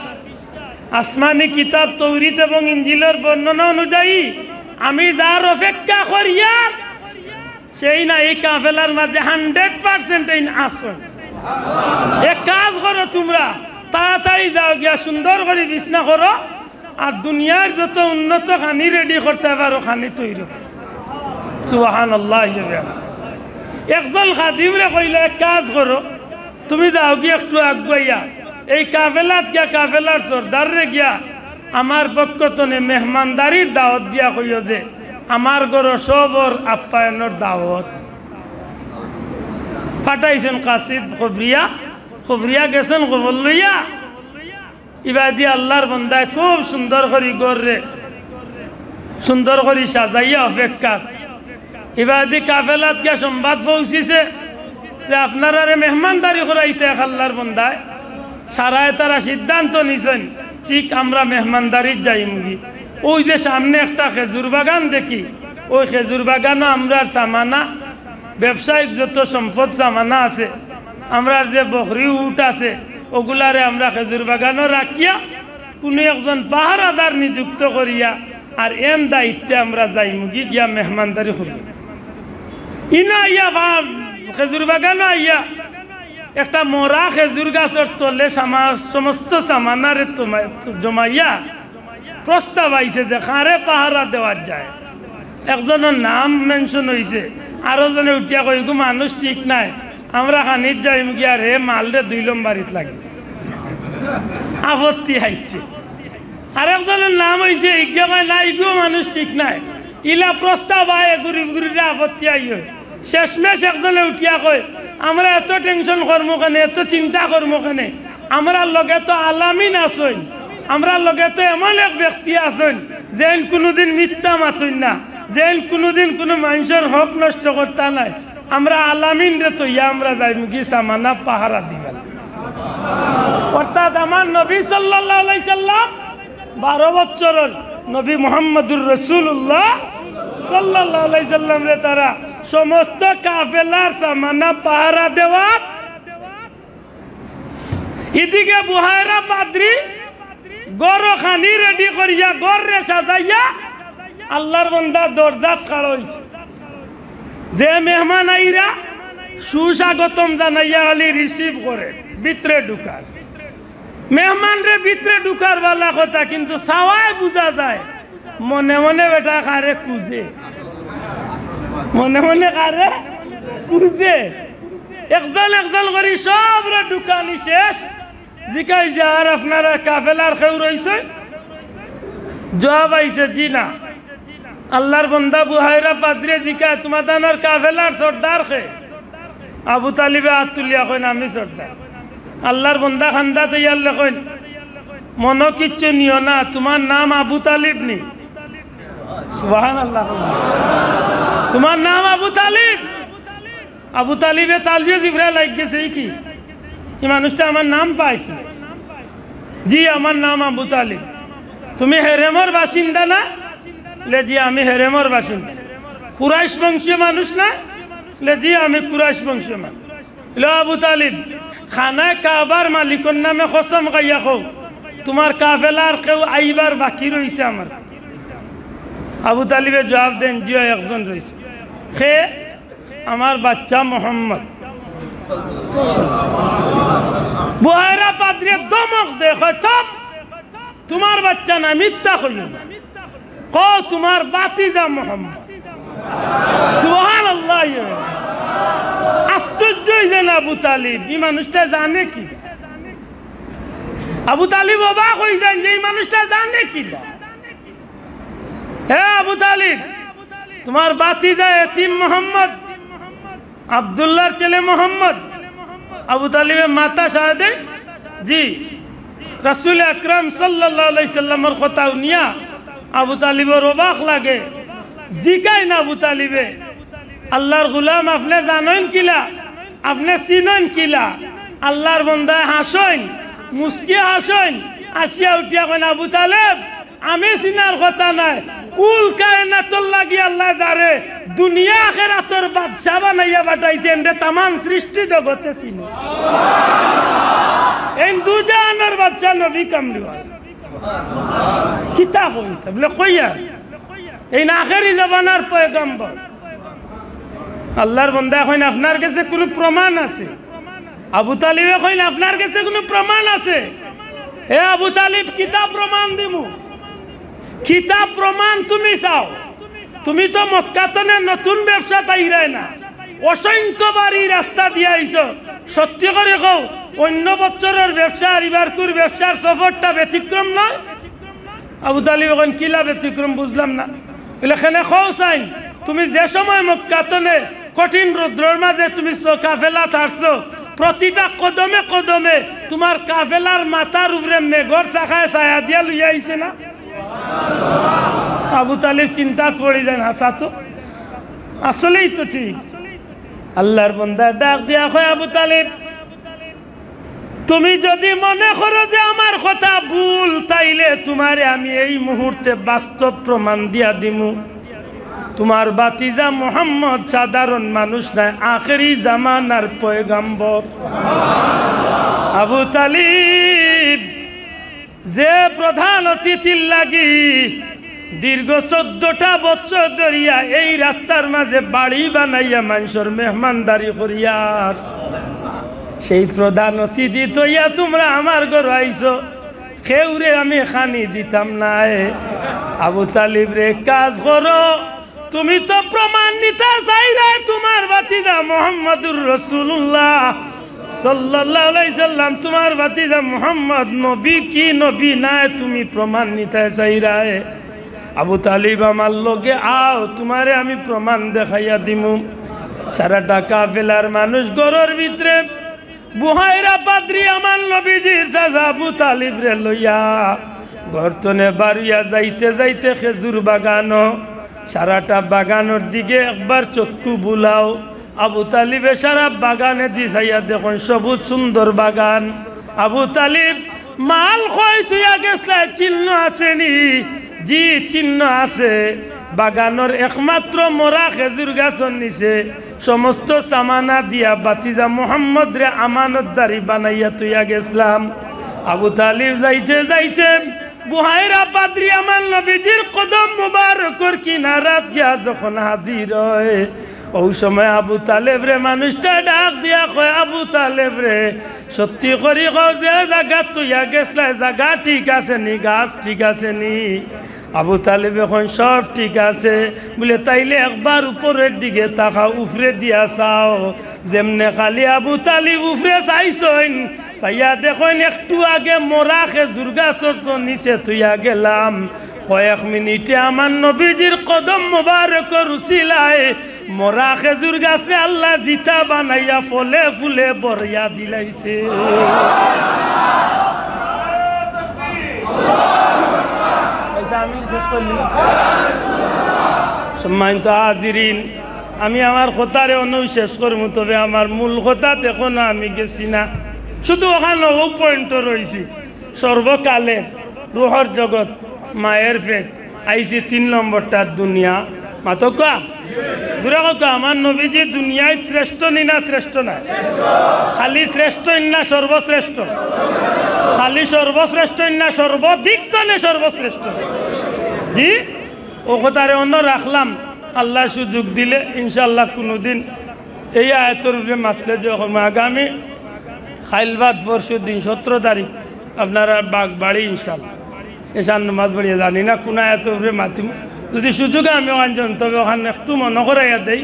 আসমানি কিতাব তৌরিত এবং ইঞ্জিলের বর্ণনা অনুযায়ী আমি যার অপেক্ষা করিয়া সেই না এই কাফেলার মাঝে 100% আসন এক কাজ করো তোমরা তাড়াতাড়ি যাও গিয়া সুন্দর করে বিছনা করো আর দুনিয়ার যত উন্নত খানি রেডি করতে পারো খানি তৈরি করো সুবহানাল্লাহ একজন খাদিমরে কইলে এক কাজ করো তুমি যাও গিয়া একটু আগুয়াইয়া এই কাফেলাত গিয়া কাফেলার সর্দারে গিয়া আমার পক্ষতনে মেহমানদারির দাওয়াত দিয়া কইও যে আমার ঘর সবর আপ্যায়নের দাওয়াত ফাটাইছেন কাসিদ খবরিয়া গেছেন খবর লইয়া ইবাদি আল্লাহর বন্দায় খুব সুন্দর করে গড়রে সুন্দর করে সাজাইয়া অপেক্ষা ইবাদি কাফেলাত গিয়া সংবাদ পৌঁছিছে যে আপনারা মেহমানদারি করাইতে আল্লাহর বন্দায় সারায় তারা সিদ্ধান্ত নিছেন ঠিক আমরা মেহমানদারির যাই মুগি ওই যে সামনে একটা খেজুর বাগান দেখি ওই খেজুর বাগানও আমরা সামানা ব্যবসায়িক যত সম্পদ সামানা আছে আমরা যে বকরি উট আছে ওগুলারে আমরা খেজুর বাগানও রাখিয়া কোনো একজন পাহারাদার নিযুক্ত করিয়া আর এন দায়িত্বে আমরা যাই মুগি গিয়া মেহমানদারি করি ইনা আইয়া খেজুর বাগানও আইয়া একটা মরা খেজুর গাছের তলে সমস্ত সামানারে জমাইয়া প্রস্তাব আইছে যে কারে পাহারা দেওয়া যায়। একজনের নাম মেনশন হয়েছে, আরো জনে উঠিয়া কই গো মানুষ ঠিক নাই, আমরা খানির যাইম গিয়া রে মালরে 2 নম্বরিত লাগিছে, আপত্তি আইছে। আরেকজনের নাম হয়েছে ইজ্ঞা কয় না ইগো মানুষ ঠিক নাই, ইলা প্রস্তাব আয় গরিব গরিবরা আপত্তি আইয়। শেষমেশ একজনে উঠিয়া কয় আমরা এত টেনশন করবো কেন, এত চিন্তা করবো কেন, আমরা লগে তো আলামিন আসইন, আমরা লগে তো এমন এক ব্যক্তি আসইন যেন কোনোদিন মিথ্যা মাতুন না, যেন কোনোদিন কোনো মানুষের হক নষ্ট করতা নাই। আমরা আলামিন রে তো ইয়া আমরা যাই মুগি সামানা পাহারা দিবেন। অর্থাৎ আমার নবী সাল্লাল্লাহু আলাইহি সাল্লাম 12 বছরের নবী মুহাম্মদুর রাসূলুল্লাহ সাল্লাল্লাহু আলাইহি সাল্লাম রে তারা সমস্ত কাফেলার সামানা পাহারা দেওয়া। এদিকে বুহায়রা পাদ্রী গড় খানি রেডি করিয়া গড় রে সাজাইয়া আল্লাহর বান্দা দরজাত খাড়া হইছে। যে মেহমান আইরা সুস্বাগতম জানাইয়া খালি রিসিভ করে ভিতরে ঢুকার। মেহমান রে ভিতরে ঢুকার বালা কথা, কিন্তু সাওয়ায় বুঝা যায় মনে মনে বেটা কারে খুঁজে, মনে মনে কারে খুঁজে। একজন একজন করি সব রে ঢুকানি শেষ। জিকাই যে আর আপনারা কাফেলার খেউ রইছে? জবাব আইছে জি না। আল্লাহর বন্দা বুহায়রা পাদ্রী জিকায় তোমার দানোর কাফেলার সর্দার খে? আবু তালিবে হাত তুলিয়া কইন আমি সর্দার। আল্লাহর বন্দা খান্দা তৈয়ার লেখেন মন কিচ্ছু নিও না, তোমার নাম আবু তালিব নি? সুবহানাল্লাহ। তোমার নাম আবু তালিব? আবু তালিবে তালবিয়ে জিবরা লাগ গেছে কি এই মানুষটা আমার নাম পায় কি? জি আমার নাম আবু তালিব। তুমি হেরেমর বাসিন্দা না? লে জি আমি হেরেমর বাসিন্দা। কুরাইশ বংশীয় মানুষ না? লে জি আমি কুরাইশ বংশীয় মানুষ। লো আবু তালিব খানায় কাবার মালিকর নামে কসম খাইয়া খো তোমার কাফেলার কেউ আইবার বাকি রয়েছে আমার? আবু তালিবে জবাব দেন জি একজন রয়েছে। খে? আমার বাচ্চা মোহাম্মদ। বুহায়রা পাদ্রী দমক দেখো চপ, তোমার বাচ্চা না, মিথ্যা কইও না, কো তোমার বাতিজা মোহাম্মদ। সুবহানাল্লাহ। আশ্চর্য হইছেন আবু তালিব, এই মানুষটা জানে কি? আবু তালিব অবাক হয়ে যান যে এই মানুষটা জানে কি? হে আবু তালিব, তোমার বাতিজা এতিম মোহাম্মদ, আব্দুল্লাহর ছেলে মোহাম্মদ। আবু তালিবের মাতা শাহাদে জি রাসূল আকরাম সাল্লাল্লাহু আলাইহি সাল্লামের কথা নিয়া আবু তালিবের অবাক লাগে। জিকাই না আবু তালিবে আল্লাহর গোলাম আপনি জানেন কিলা, আপনি চিনেন কিলা? আল্লাহর বান্দায় হাসেন, মুস্কি হাসেন, আসিয়া উঠিয়া কেন আবু তালেব আমি চিনার কথা নাই, কুল কায়নাতর লাগি আল্লাহ যারে দুনিয়া আখিরাতের বাদশা বানাইয়া পাঠাইছেন রে तमाम সৃষ্টি জগতে চিনি। এই দুজানের বাদশা নবী কামলিওয়ালা কিতা কইতা বলে কইয়া এই আখেরি জামানার পয়গম্বর। আল্লাহর বান্দা কইন আপনার কাছে কোনো প্রমাণ আছে? আবু তালিবে কইন আপনার কাছে কোনো প্রমাণ আছে? হে আবু তালিব কিতাব প্রমাণ দিমু। কিতাব প্রমাণ তুমি চাও? তুমি তো মক্কাতনে নতুন ব্যবসা তাইরাই না, অসংখ্য বাড়ি রাস্তা দিয়ে আইছ। সত্যি করে কও অন্য বছরের ব্যবসা আর এবারকুর ব্যবসার সফরটা ব্যতিক্রম নয়? আবু তালিব কইন কিলা ব্যতিক্রম বুঝলাম না। এখানে কও চাই তুমি যে সময় মক্কাতনে কঠিন রৌদ্রের মাঝে তুমি কাফেলা ছাড়ছো, প্রতিটা কদমে কদমে তোমার কাফেলার মাথার উপরে মেঘর শাখায় ছায়া দিয়া লইয়া আইছে না? আবু তালিব চিন্তাত পড়ে যান, হাসা তো আসলেই তো ঠিক। আল্লাহর বান্দা ডাক দিয়া কয় আবু তালিব তুমি যদি মনে করো যে আমার কথা ভুল, তাইলে তোমারে আমি এই মুহূর্তে বাস্তব প্রমাণ দিয়া দিমু। তোমার বাতিজা মোহাম্মদ সাধারণ মানুষ নাই, আখেরি জামানার পয়গম্বর। আবু তালিব যে প্রধান অতিথির লাগি দীর্ঘ 14টা বছর ধরিয়া এই রাস্তার মাঝে বাড়ি বানাইয়া মানুষের মেহমানদারি করিয়ার, সেই প্রধান অতিথি তৈয়া তোমরা আমার ঘর আইছো, খেউরে আমি খানি দিতাম না। আবু তালিব রে কাজ করো, তুমি তো প্রমাণ নিতে চাইলে তোমার ভাতিজা মুহাম্মদুর রাসূলুল্লাহ সাল্লাল্লাহু আলাইহি সাল্লাম, তোমার ভাতিজা মুহাম্মদ নবী কি নবী না তুমি প্রমাণ নিতে চাইরা। আবু তালিব আমার লগে আও, তোমারে আমি প্রমাণ দেখাইয়া দিমু। সারাটা কাফেলার মানুষ গরর ভিতরে বুহাইরা পাদ্রি আমার নবীজির চাচা আবু তালিব রে লইয়া গর্তনে বাড়িয়া যাইতে যাইতে খেজুর বাগানো, সারাটা বাগানোর দিকে একবার চক্ষু বুলাও। আবু তালিবে সারা বাগানে দিছাইয়া দেখুন সবুজ সুন্দর বাগান। আবু তালিব মাল কই তুইয়া গেছলা, চিহ্ন আসেনি? জি চিহ্ন আছে। বাগানোর একমাত্র মোরা খেজুর গাছর নিচে সমস্ত সামানা দিয়া বাতিজা মুহাম্মদ রে আমানতদারি বানাইয়া তুইয়া গেছলাম। আবু তালিব যাইতে যাইতে বুহাইরা পাদ্রি আমার নবীজির কদম মুবারকর কিনারাত গিয়া যখন হাজির হয়, ওই সময় আবু তালেব রে মানুষটা ডাক দিয়া কয়, আবু তালেব রে সত্যি করি কও যে জায়গা তুইয়া গেছলা জায়গা ঠিক আছে নি, গাছ ঠিক আছে নি? আবু তালেব এখন সব ঠিক আছে বলে, তাইলে একবার উপরের দিকে তাকাও, উফরে দিয়া চাও। যেমনে খালি আবু তালিব উফরে চাইছেন, চাইয়া দেখেন একটু আগে মোরা খেজুর গাছর তো নিচে তুইয়া গেলাম। কয়েক মিনিটে আমার নবীজির কদম মুবারকর উসিলায় মোরা খেজুর গাছে আল্লাহ জিতা বানাইয়া ফলে ফুলে বরিয়া দিলাইছে। সম্মানিত হাজিরিন, আমি আমার কথারে অনুশেষ করবো, তবে আমার মূল কথা এখনো আমি গেছি না। শুধু ওখানে ও পয়েন্ট রয়েছি, সর্বকালের রুহর জগৎ মায়ের পেট আইসি 3 নম্বরটার দুনিয়া। মাতো কা জোরে কা, আমার নবীজি দুনিয়ায় শ্রেষ্ঠ নি না শ্রেষ্ঠ না? খালি শ্রেষ্ঠ না সর্বশ্রেষ্ঠ? খালি সর্বশ্রেষ্ঠ না সর্বাধিক তনে সর্বশ্রেষ্ঠ? জি ও কথারে অন্য রাখলাম। আল্লাহ সুযোগ দিলে ইনশাল্লাহ কোনোদিন এই আয়াতের উপরে মাতলে যখন আগামী খাইলবাদ পরশু দিন 17 তারিখ আপনারা বাগবাড়ি ইনশাল্লাহ এসান নামাজ পড়িয়ে জানি না কোন আয়াতের উপরে মাতিম, যদি সুযোগে আমি ওখান তবে ওখানে একটু মনে করাইয়া দেই,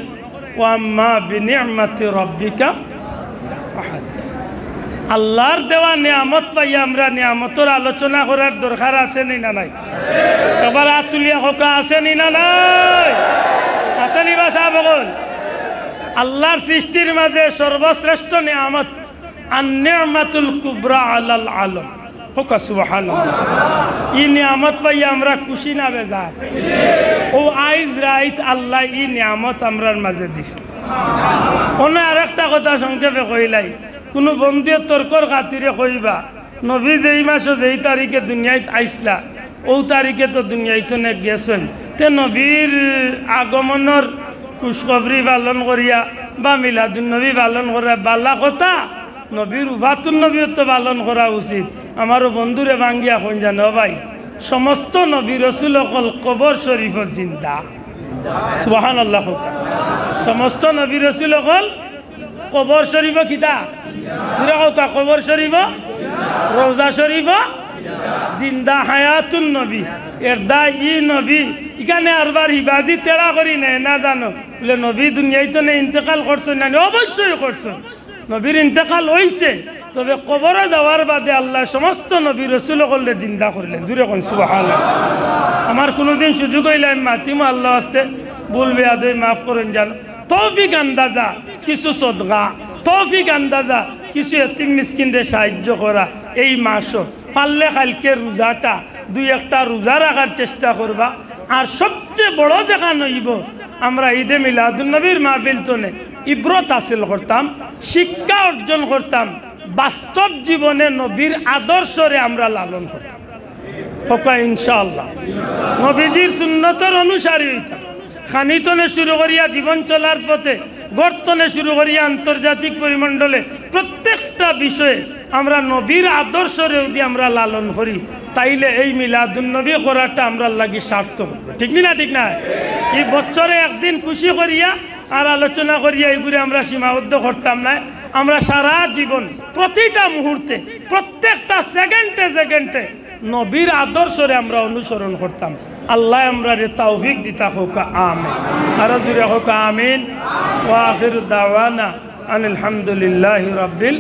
ও আম্মা বিনিআমাতি রাব্বিকা ফাহাদ্দিস। আল্লাহর দেওয়া নিয়ামত পাই আমরা নিয়ামতের আলোচনা করার দরকার আছে নি না নাই? এবার হাত তুলিয়া হোকা আছে নি না নাই? আছে নি বা সাহাবগণ? আল্লাহর সৃষ্টির মাঝে সর্বশ্রেষ্ঠ নিয়ামত আন-নি'মাতুল কুবরা আলাল আলম। হোকা সুবহানাল্লাহ। ই নিয়ামত পাই আমরা খুশি না বেজার? ও আইজ রাইত আল্লাহ ই নিয়ামত আমরার মাঝে দিছে। অন্য আর একটা কথা সংক্ষেপে কইলাই, কোনো বন্ধুয়ে তর্কর খাতিরে কইবা নবী যেই মাসে যেই তারিখে দুনিয়ায় আইসলা ও তারিখে তো দুনিয়ায় তো নে গেছেন, তে নবীর আগমনের খুশখবরি পালন করিয়া বা মিলাদুন নবী পালন করা বালা কথা, নবীর উফাতুন নবী তো পালন করা উচিত। আমারও বন্ধুরে ভাঙ্গিয়া কোন জানো ভাই, সমস্ত নবী রসুল অকল কবর শরীফ জিন্দা। সুবহানাল্লাহ। সমস্ত নবী রসুল অকল কবর শরীফ কিতা কবর শরীফ রওজা শরীফ জিন্দা হায়াতুন নবী। এর দা ই নবী এখানে আরবার ইবাদি তেড়া করি না জানো বলে নবী দুনিয়ায় তো ইন্তেকাল করছেন না? অবশ্যই করছেন, নবীর ইন্তেকাল হয়েছে, তবে কবরে যাওয়ার বাদে আল্লাহ সমস্ত নবী রসুল করলে জিন্দা করলেন। জুড়ে কোন সুবহানাল্লাহ। আমার কোনোদিন সুযোগ হইলে আমি মাতিমো, আল্লাহ আসতে বলবে আদই মাফ করেন জানো। তৌফিক আন্দাজা কিছু সদকা, তৌফিক আন্দাজা কিছু এতিম মিসকিনদের সাহায্য করা। এই মাসও পারলে কালকে রোজাটা 2-1টা রোজা রাখার চেষ্টা করবা। আর সবচেয়ে বড় যেখান হইব আমরা ঈদে মিলাদুন নবীর মাহফিল তোনে ইব্রত হাসিল করতাম, শিক্ষা অর্জন করতাম, বাস্তব জীবনে নবীর আদর্শরে আমরা লালন করতাম। ইনশাআল্লাহ নবীজির সুন্নতের অনুসারী হইতাম। খানিতনে শুরু করিয়া জীবন চলার পথে, গর্তনে শুরু করিয়া আন্তর্জাতিক পরিমণ্ডলে প্রত্যেকটা বিষয়ে আমরা নবীর আদর্শরে যদি আমরা লালন করি, তাইলে এই মিলাদুন নবী করাটা আমরা লাগি সার্থক হবে। ঠিক না? ঠিক না? এই বছরে একদিন খুশি করিয়া আর আলোচনা করিয়া এইগুলি আমরা সীমাবদ্ধ করতাম না। আমরা সারা জীবন প্রতিটা মুহূর্তে প্রত্যেকটা সেকেন্ডে নবীর আদর্শরে আমরা অনুসরণ করতাম আল্লাহ আমরা রে তৌফিক দিতা হোক আমিন আর জুরে হোক আমিন ওয়া আখিরু দাওয়ানা আনিল হামদুলিল্লাহি রাব্বিল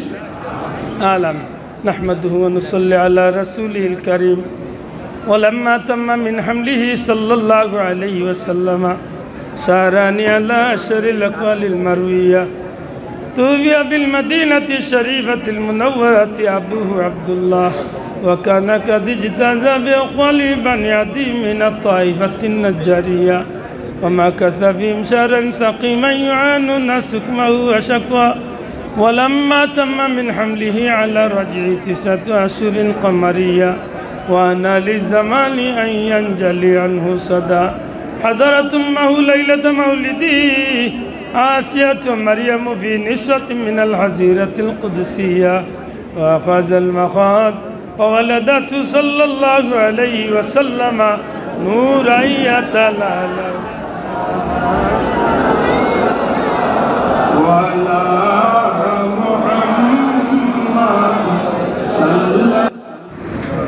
আলামিন نحمده ونصلي على رسوله الكريم ولما تم من حمله صلى الله عليه وسلم ساراني على أشر الأقوال المروية توفي بالمدينة الشريفة المنورة أبوه عبد الله وكان قد اجتاز بأقوال بني عدي من الطائفة النجارية ومكث فيهم شهرا سقيما يعانون سقمه وشقوى ولما تم من حمله على رجع 9 أشهر قمرية وأنا للزمان أن ينجلي عنه صدى حضرت أمه ليلة مولده آسية مريم في نسوة من الحزيرة القدسية وأخذ المخاض وولدته صلى الله عليه وسلم نورا يتلالى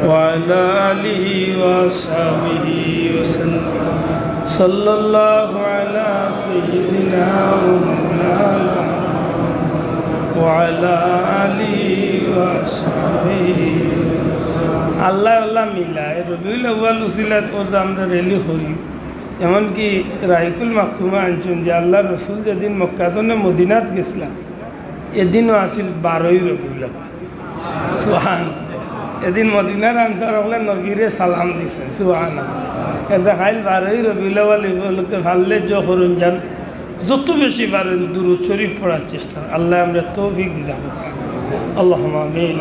وعلى آله وصحبه وسلم صلى الله على سيدنا ومولانا وعلى آله وصحبه আল্লাহ আল্লাহ মিলায় রবিউল আউয়াল উসিলা তোর আমরা রেলি করি এমনকি রাইকুল মাকতুমা আনছুন যে আল্লাহ রসুল যেদিন মক্কাতনে মদিনাত গেছিলাম এদিনও আসিল 12ই রবিউল আউয়াল সুবহান এদিন মদিনার আনসার হলে নবীরে সালাম দিছে সুবহান এটা খাইল 12ই রবিউল আউয়াল লোকে ভাললে করুন যান যত বেশি পারে দুরূদ শরীফ পড়ার চেষ্টা আল্লাহ আমরা তৌফিক দিতে হবে আল্লাহুম্মা আমিন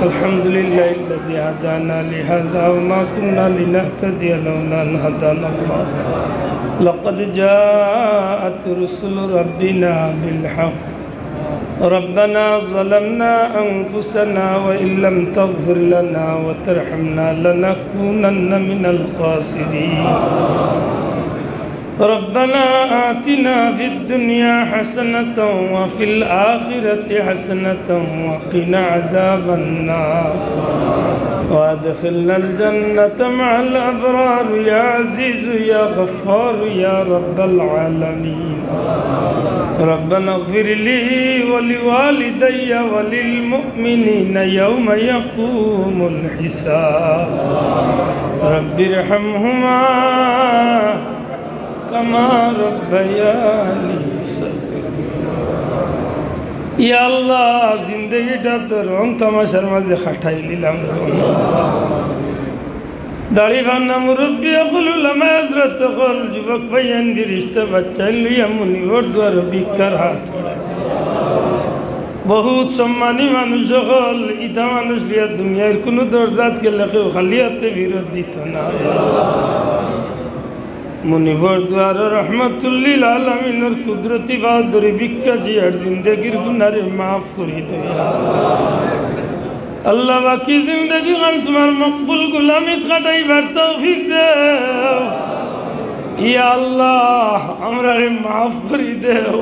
الحمد لله الذي هدانا لهذا وما كنا لنهتدي لولا أن هدانا الله لقد جاءت رسل ربنا بالحق ربنا ظلمنا أنفسنا وإن لم تغفر لنا وترحمنا لنكونن من الخاسرين ربنا آتنا في الدنيا حسنة وفي الآخرة حسنة وقنا عذاب النار وادخلنا الجنة مع الأبرار يا عزيز يا غفار يا رب العالمين ربنا اغفر لي ولوالدي وللمؤمنين يوم يقوم الحساب رب ارحمهما كما ربياني صغيرا يا الله জিন্দেগিটা তো রং তামাশার মাঝে খাটাই নিলাম দাড়ি বান্না মুরব্বী অকুল উলামা হযরত কল যুবক ভাইয়ান বিরিশতা বাচ্চা লইয়া মুনিবর দুয়ার ভিক্ষার হাত বহুত সম্মানী মানুষ হল ইটা মানুষ লিয়া দুনিয়ার কোনো দরজাত গেলে কেউ খালি হাতে বিরোধ দিত না মুনিবর দুয়ার রহমতুল্লিল আলামিনের কুদরতি বাহাদুরি ভিক্ষা জিয়ার জিন্দগির গুনারে মাফ করি দয়া আল্লাহ বাকি জিন্দগি গান তোমার মকবুল গুলামিত কাটাইবার তৌফিক দেও ইয়া আল্লাহ আমরা মাফ করি দেও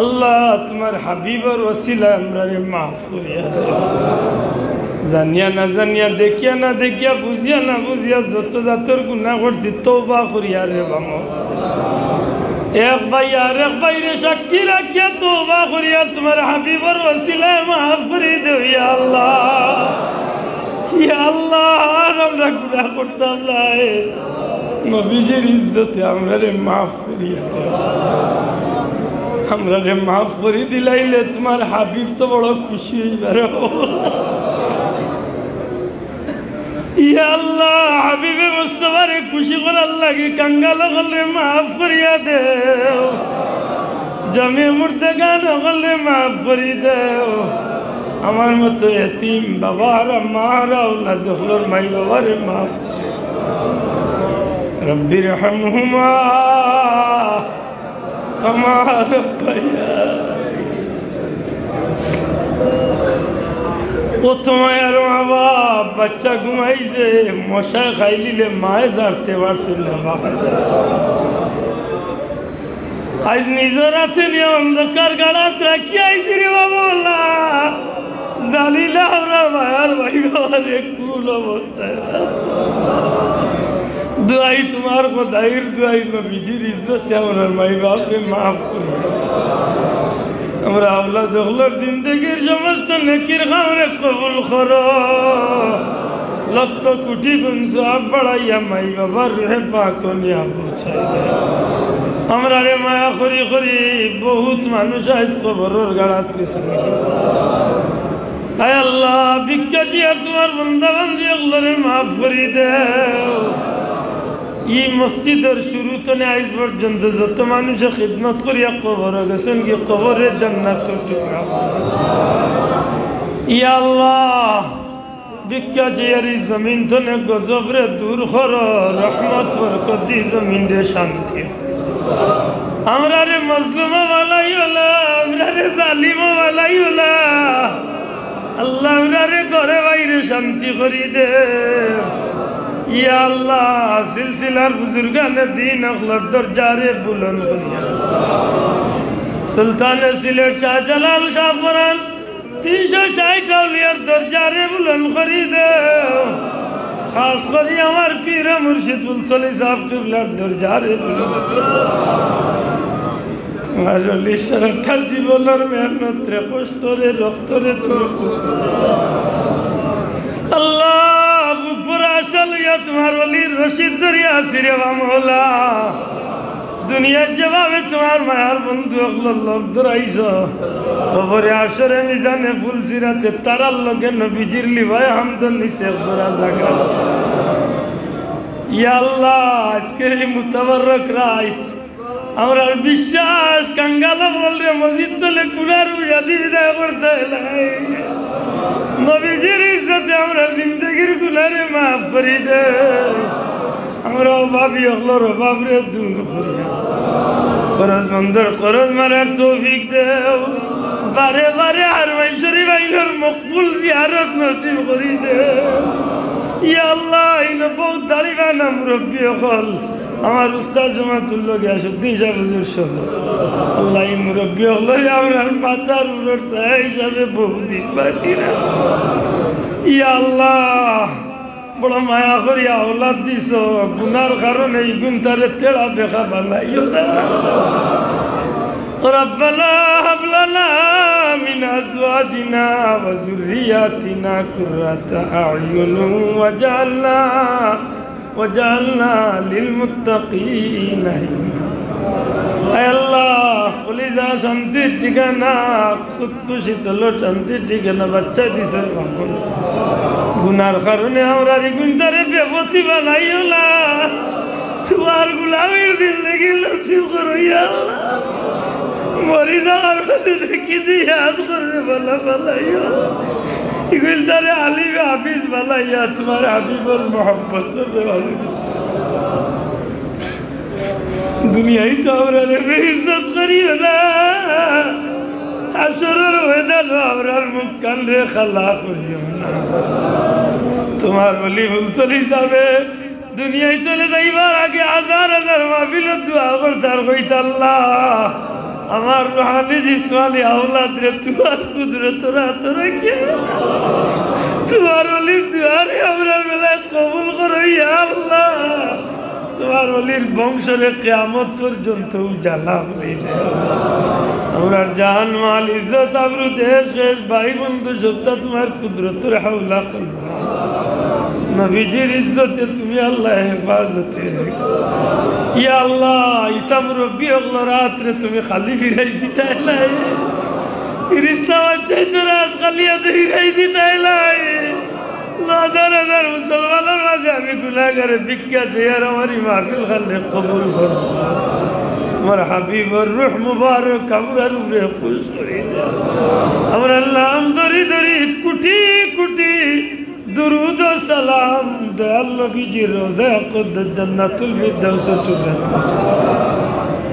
আল্লাহ তোমার হাবিবর ওসিলা আমরা মাফ করিয়া দেও জানিয়া না জানিয়া দেখিয়া না দেখিয়া বুঝিয়া না বুঝিয়া যত জাতর গুনাহ করছি তওবা করিয়া রে বামো এক ভাই আর এক ভাইরে সাক্ষী রাখিয়া তওবা করিয়া তোমার হাবিবর ওসিলায় মাফ করে দেও ইয়া আল্লাহ আমরা গুনাহ করতাম না নবীজির ইজ্জতে আমরা রে মাফ করিয়া দেও আমরা রে মাফ করে দিলাইলে তোমার হাবিব তো বড় খুশি হইবারে ইয়া আল্লাহ হাবিবে মুস্তাফারে খুশি করার লাগি কাঙ্গাল হলে মাফ করিয়া দেও জমি মুর্দেগান হলে মাফ করি দেও আমার মতো এতিম বাবার মার আওলাদ হলর মাই বাবারে মাফ রব্বি রহমহুমা কামা রাব্বায়ানি ও তোমার মা বাপ বাচ্চা ঘুমাইছে মশা খাইলিলে মায়ে জারতে পারছিল না বাপে আজ নিজের হাতে নিয়ে অন্ধকার গাড়াত রাখি আইসি রে বাবা জালিলা আমরা মায়ার ভাই বাবার কুল অবস্থায় দুয়াই তোমার বদাইর দুয়াই নবীজির ইজ্জতে আমরা মাই বাপরে মাফ করি আমরা আওলাদ হলর জিন্দগির সমস্ত নেকির খামরে কবুল করো লক্ষ কোটি গুণ সব বাড়াইয়া মাই বাবার রুহে পাক নিয়া পৌঁছাই দেয় আমরা রে মায়া করি করি বহুত মানুষ আজ কবরের গাড়াত গেছে আয় আল্লাহ ভিক্ষা দিয়া তোমার বন্দা বান্দি ওগুলোরে মাফ করি দেও এই মসজিদের শুরু থেকে আজ পর্যন্ত যত মানুষে খিদমত করিয়া কবরে গেছেন কি কবরের জান্নাতের টুকরা ইয়া আল্লাহ ভিক্ষা চেয়ার এই জমিন থেকে গজবরে দূর করো রহমত বরকত দি জমিন রে শান্তি আমরা রে মজলুমা বালাইওলা আমরা রে জালিমা বালাইওলা আল্লাহ আমরা রে ঘরে বাইরে শান্তি করি দে ইয়া আল্লাহ সিলসিলার বুজুর্গানে দিন আখলার দরজারে বুলন্দ করিয়া সুলতানে সিলেট শাহজালাল শাহ ফরান 360 আউলিয়ার দরজারে বুলন্দ করি দে খাস করি আমার পীর মুর্শিদ ফুলতলি সাহেব কিবলার দরজারে বুলন্দ তোমার অলি সারাটা জীবনের মেহনত রে কষ্ট রে রক্ত রে তুমি আল্লাহ বুকপুরা আসল ইয়া তোমার অলির রশিদ দরিয়া সিরে বামলা দুনিয়ার যেভাবে তোমার মায়ার বন্ধু অগলোর লোক ধরাইছ খবরে আসরে মিজানে ফুল সিরাতে তারার লগে নবীজির লিভায় হামদন নিছে একজোড়া জায়গা ইয়া আল্লাহ আজকের এই মুতাবারক রাত আমরা বিশ্বাস কাঙ্গাল বলরে মসজিদ চলে কুনার বুঝাদি বিদায় করতে নবীজির ইজ্জতে আমরা জিন্দগির গুনারে মাফ করি দে আমরা অভাবী অগলোর অভাবরে দূর করিয়া করজ মন্দর করজ মারার তৌফিক দেও বারে বারে হারমাইল শরীফ আইনোর মকবুল জিয়ারত নসিব করি দে ইয়া আল্লাহ ইনো বহুত দাড়িবানা মুরব্বী হল আমার উস্তাদ জমাতুল্লাহ গিয়াসুদ্দিন সাহেব হুজুর সহ আল্লাহ এই মুরব্বী হল আমার মাথার উপর ছায়া হিসাবে বহুদিন বাকি ইয়া আল্লাহ বড় মায়া করিয়া আওলাদ দিছ গুনার কারণে এই গুণ তারে তেড়া বেখা বানাইও না ربنا هب لنا من ازواجنا وذرياتنا قرة اعين وجعلنا للمتقين اے اللہ কলিজা শান্তির ঠিকানা সুখ শীতল শান্তির ঠিকানা বাচ্চা দিছে গুনার কারণে আমরা গুণটারে বেপতি বানাইও না তোমার গুলামের জিন্দগি নসিব করো ইয়া আল্লাহ মরি যাওয়ার দেখি দিয়ে হাত করে বলা বালাইও এগুলো তারে আলিম হাফিজ বালাইয়া তোমার হাবিবর মোহাম্মতর দুনিয়ায় তো আমরা বেইজ্জত করিও না হাসরের ময়দান আমরার মুখ কান রে খালা করিও না তোমার বলি ফুলতলি যাবে দুনিয়ায় চলে যাইবার আগে হাজার হাজার মাহফিলের দোয়া করতার কইতা আল্লাহ আমার রুহানি জিসমানি আওলাদ রে তোমার কুদরত তোরা কি তোমার ওলির দুয়ারে আমরা বেলায় কবুল করো ইয়া আল্লাহ তোমার ওলির বংশরে কিয়ামত পর্যন্ত উজালা হয়ে দেও আমরা জান মাল ইজ্জত আবরু দেশ ভাই বন্ধু সবটা তোমার কুদরতের হাওলা করবা নবীজির ইজ্জতে তুমি আল্লাহ হেফাজতে রেখো ইয়া আল্লাহ ইতা মুরব্বী হলো রাত্রে তুমি খালি ফিরাই দিতে এলাই ফিরিস্তা বাচ্চাইতো রাত খালিয়াতে ফিরাই দিতে এলাই হাজার হাজার মুসলমানের মাঝে আমি গুনাহগারে ভিক্ষা চেয়ে আর আমার মাহফিল খালে কবুল করো তোমার হাবিবর রূহ মুবারক আমরার উপরে খুশ করে দাও আমরা নাম ধরি ধরি কোটি কোটি درود و سلام دل نبی جی روزه قد جنت الفردوس تبرد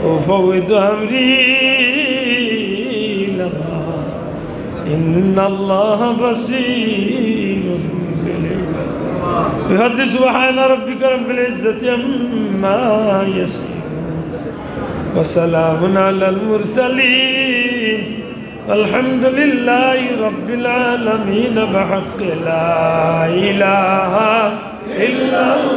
وفوض امری لله ان الله بصير بالعباد بفضل سبحان ربك رب العزة عما يصفون وسلام على المرسلين আলহামদুলিল্লাহি রাব্বিল আলামিন বিহাক্কি লা ইলাহা ইল্লাল্লাহ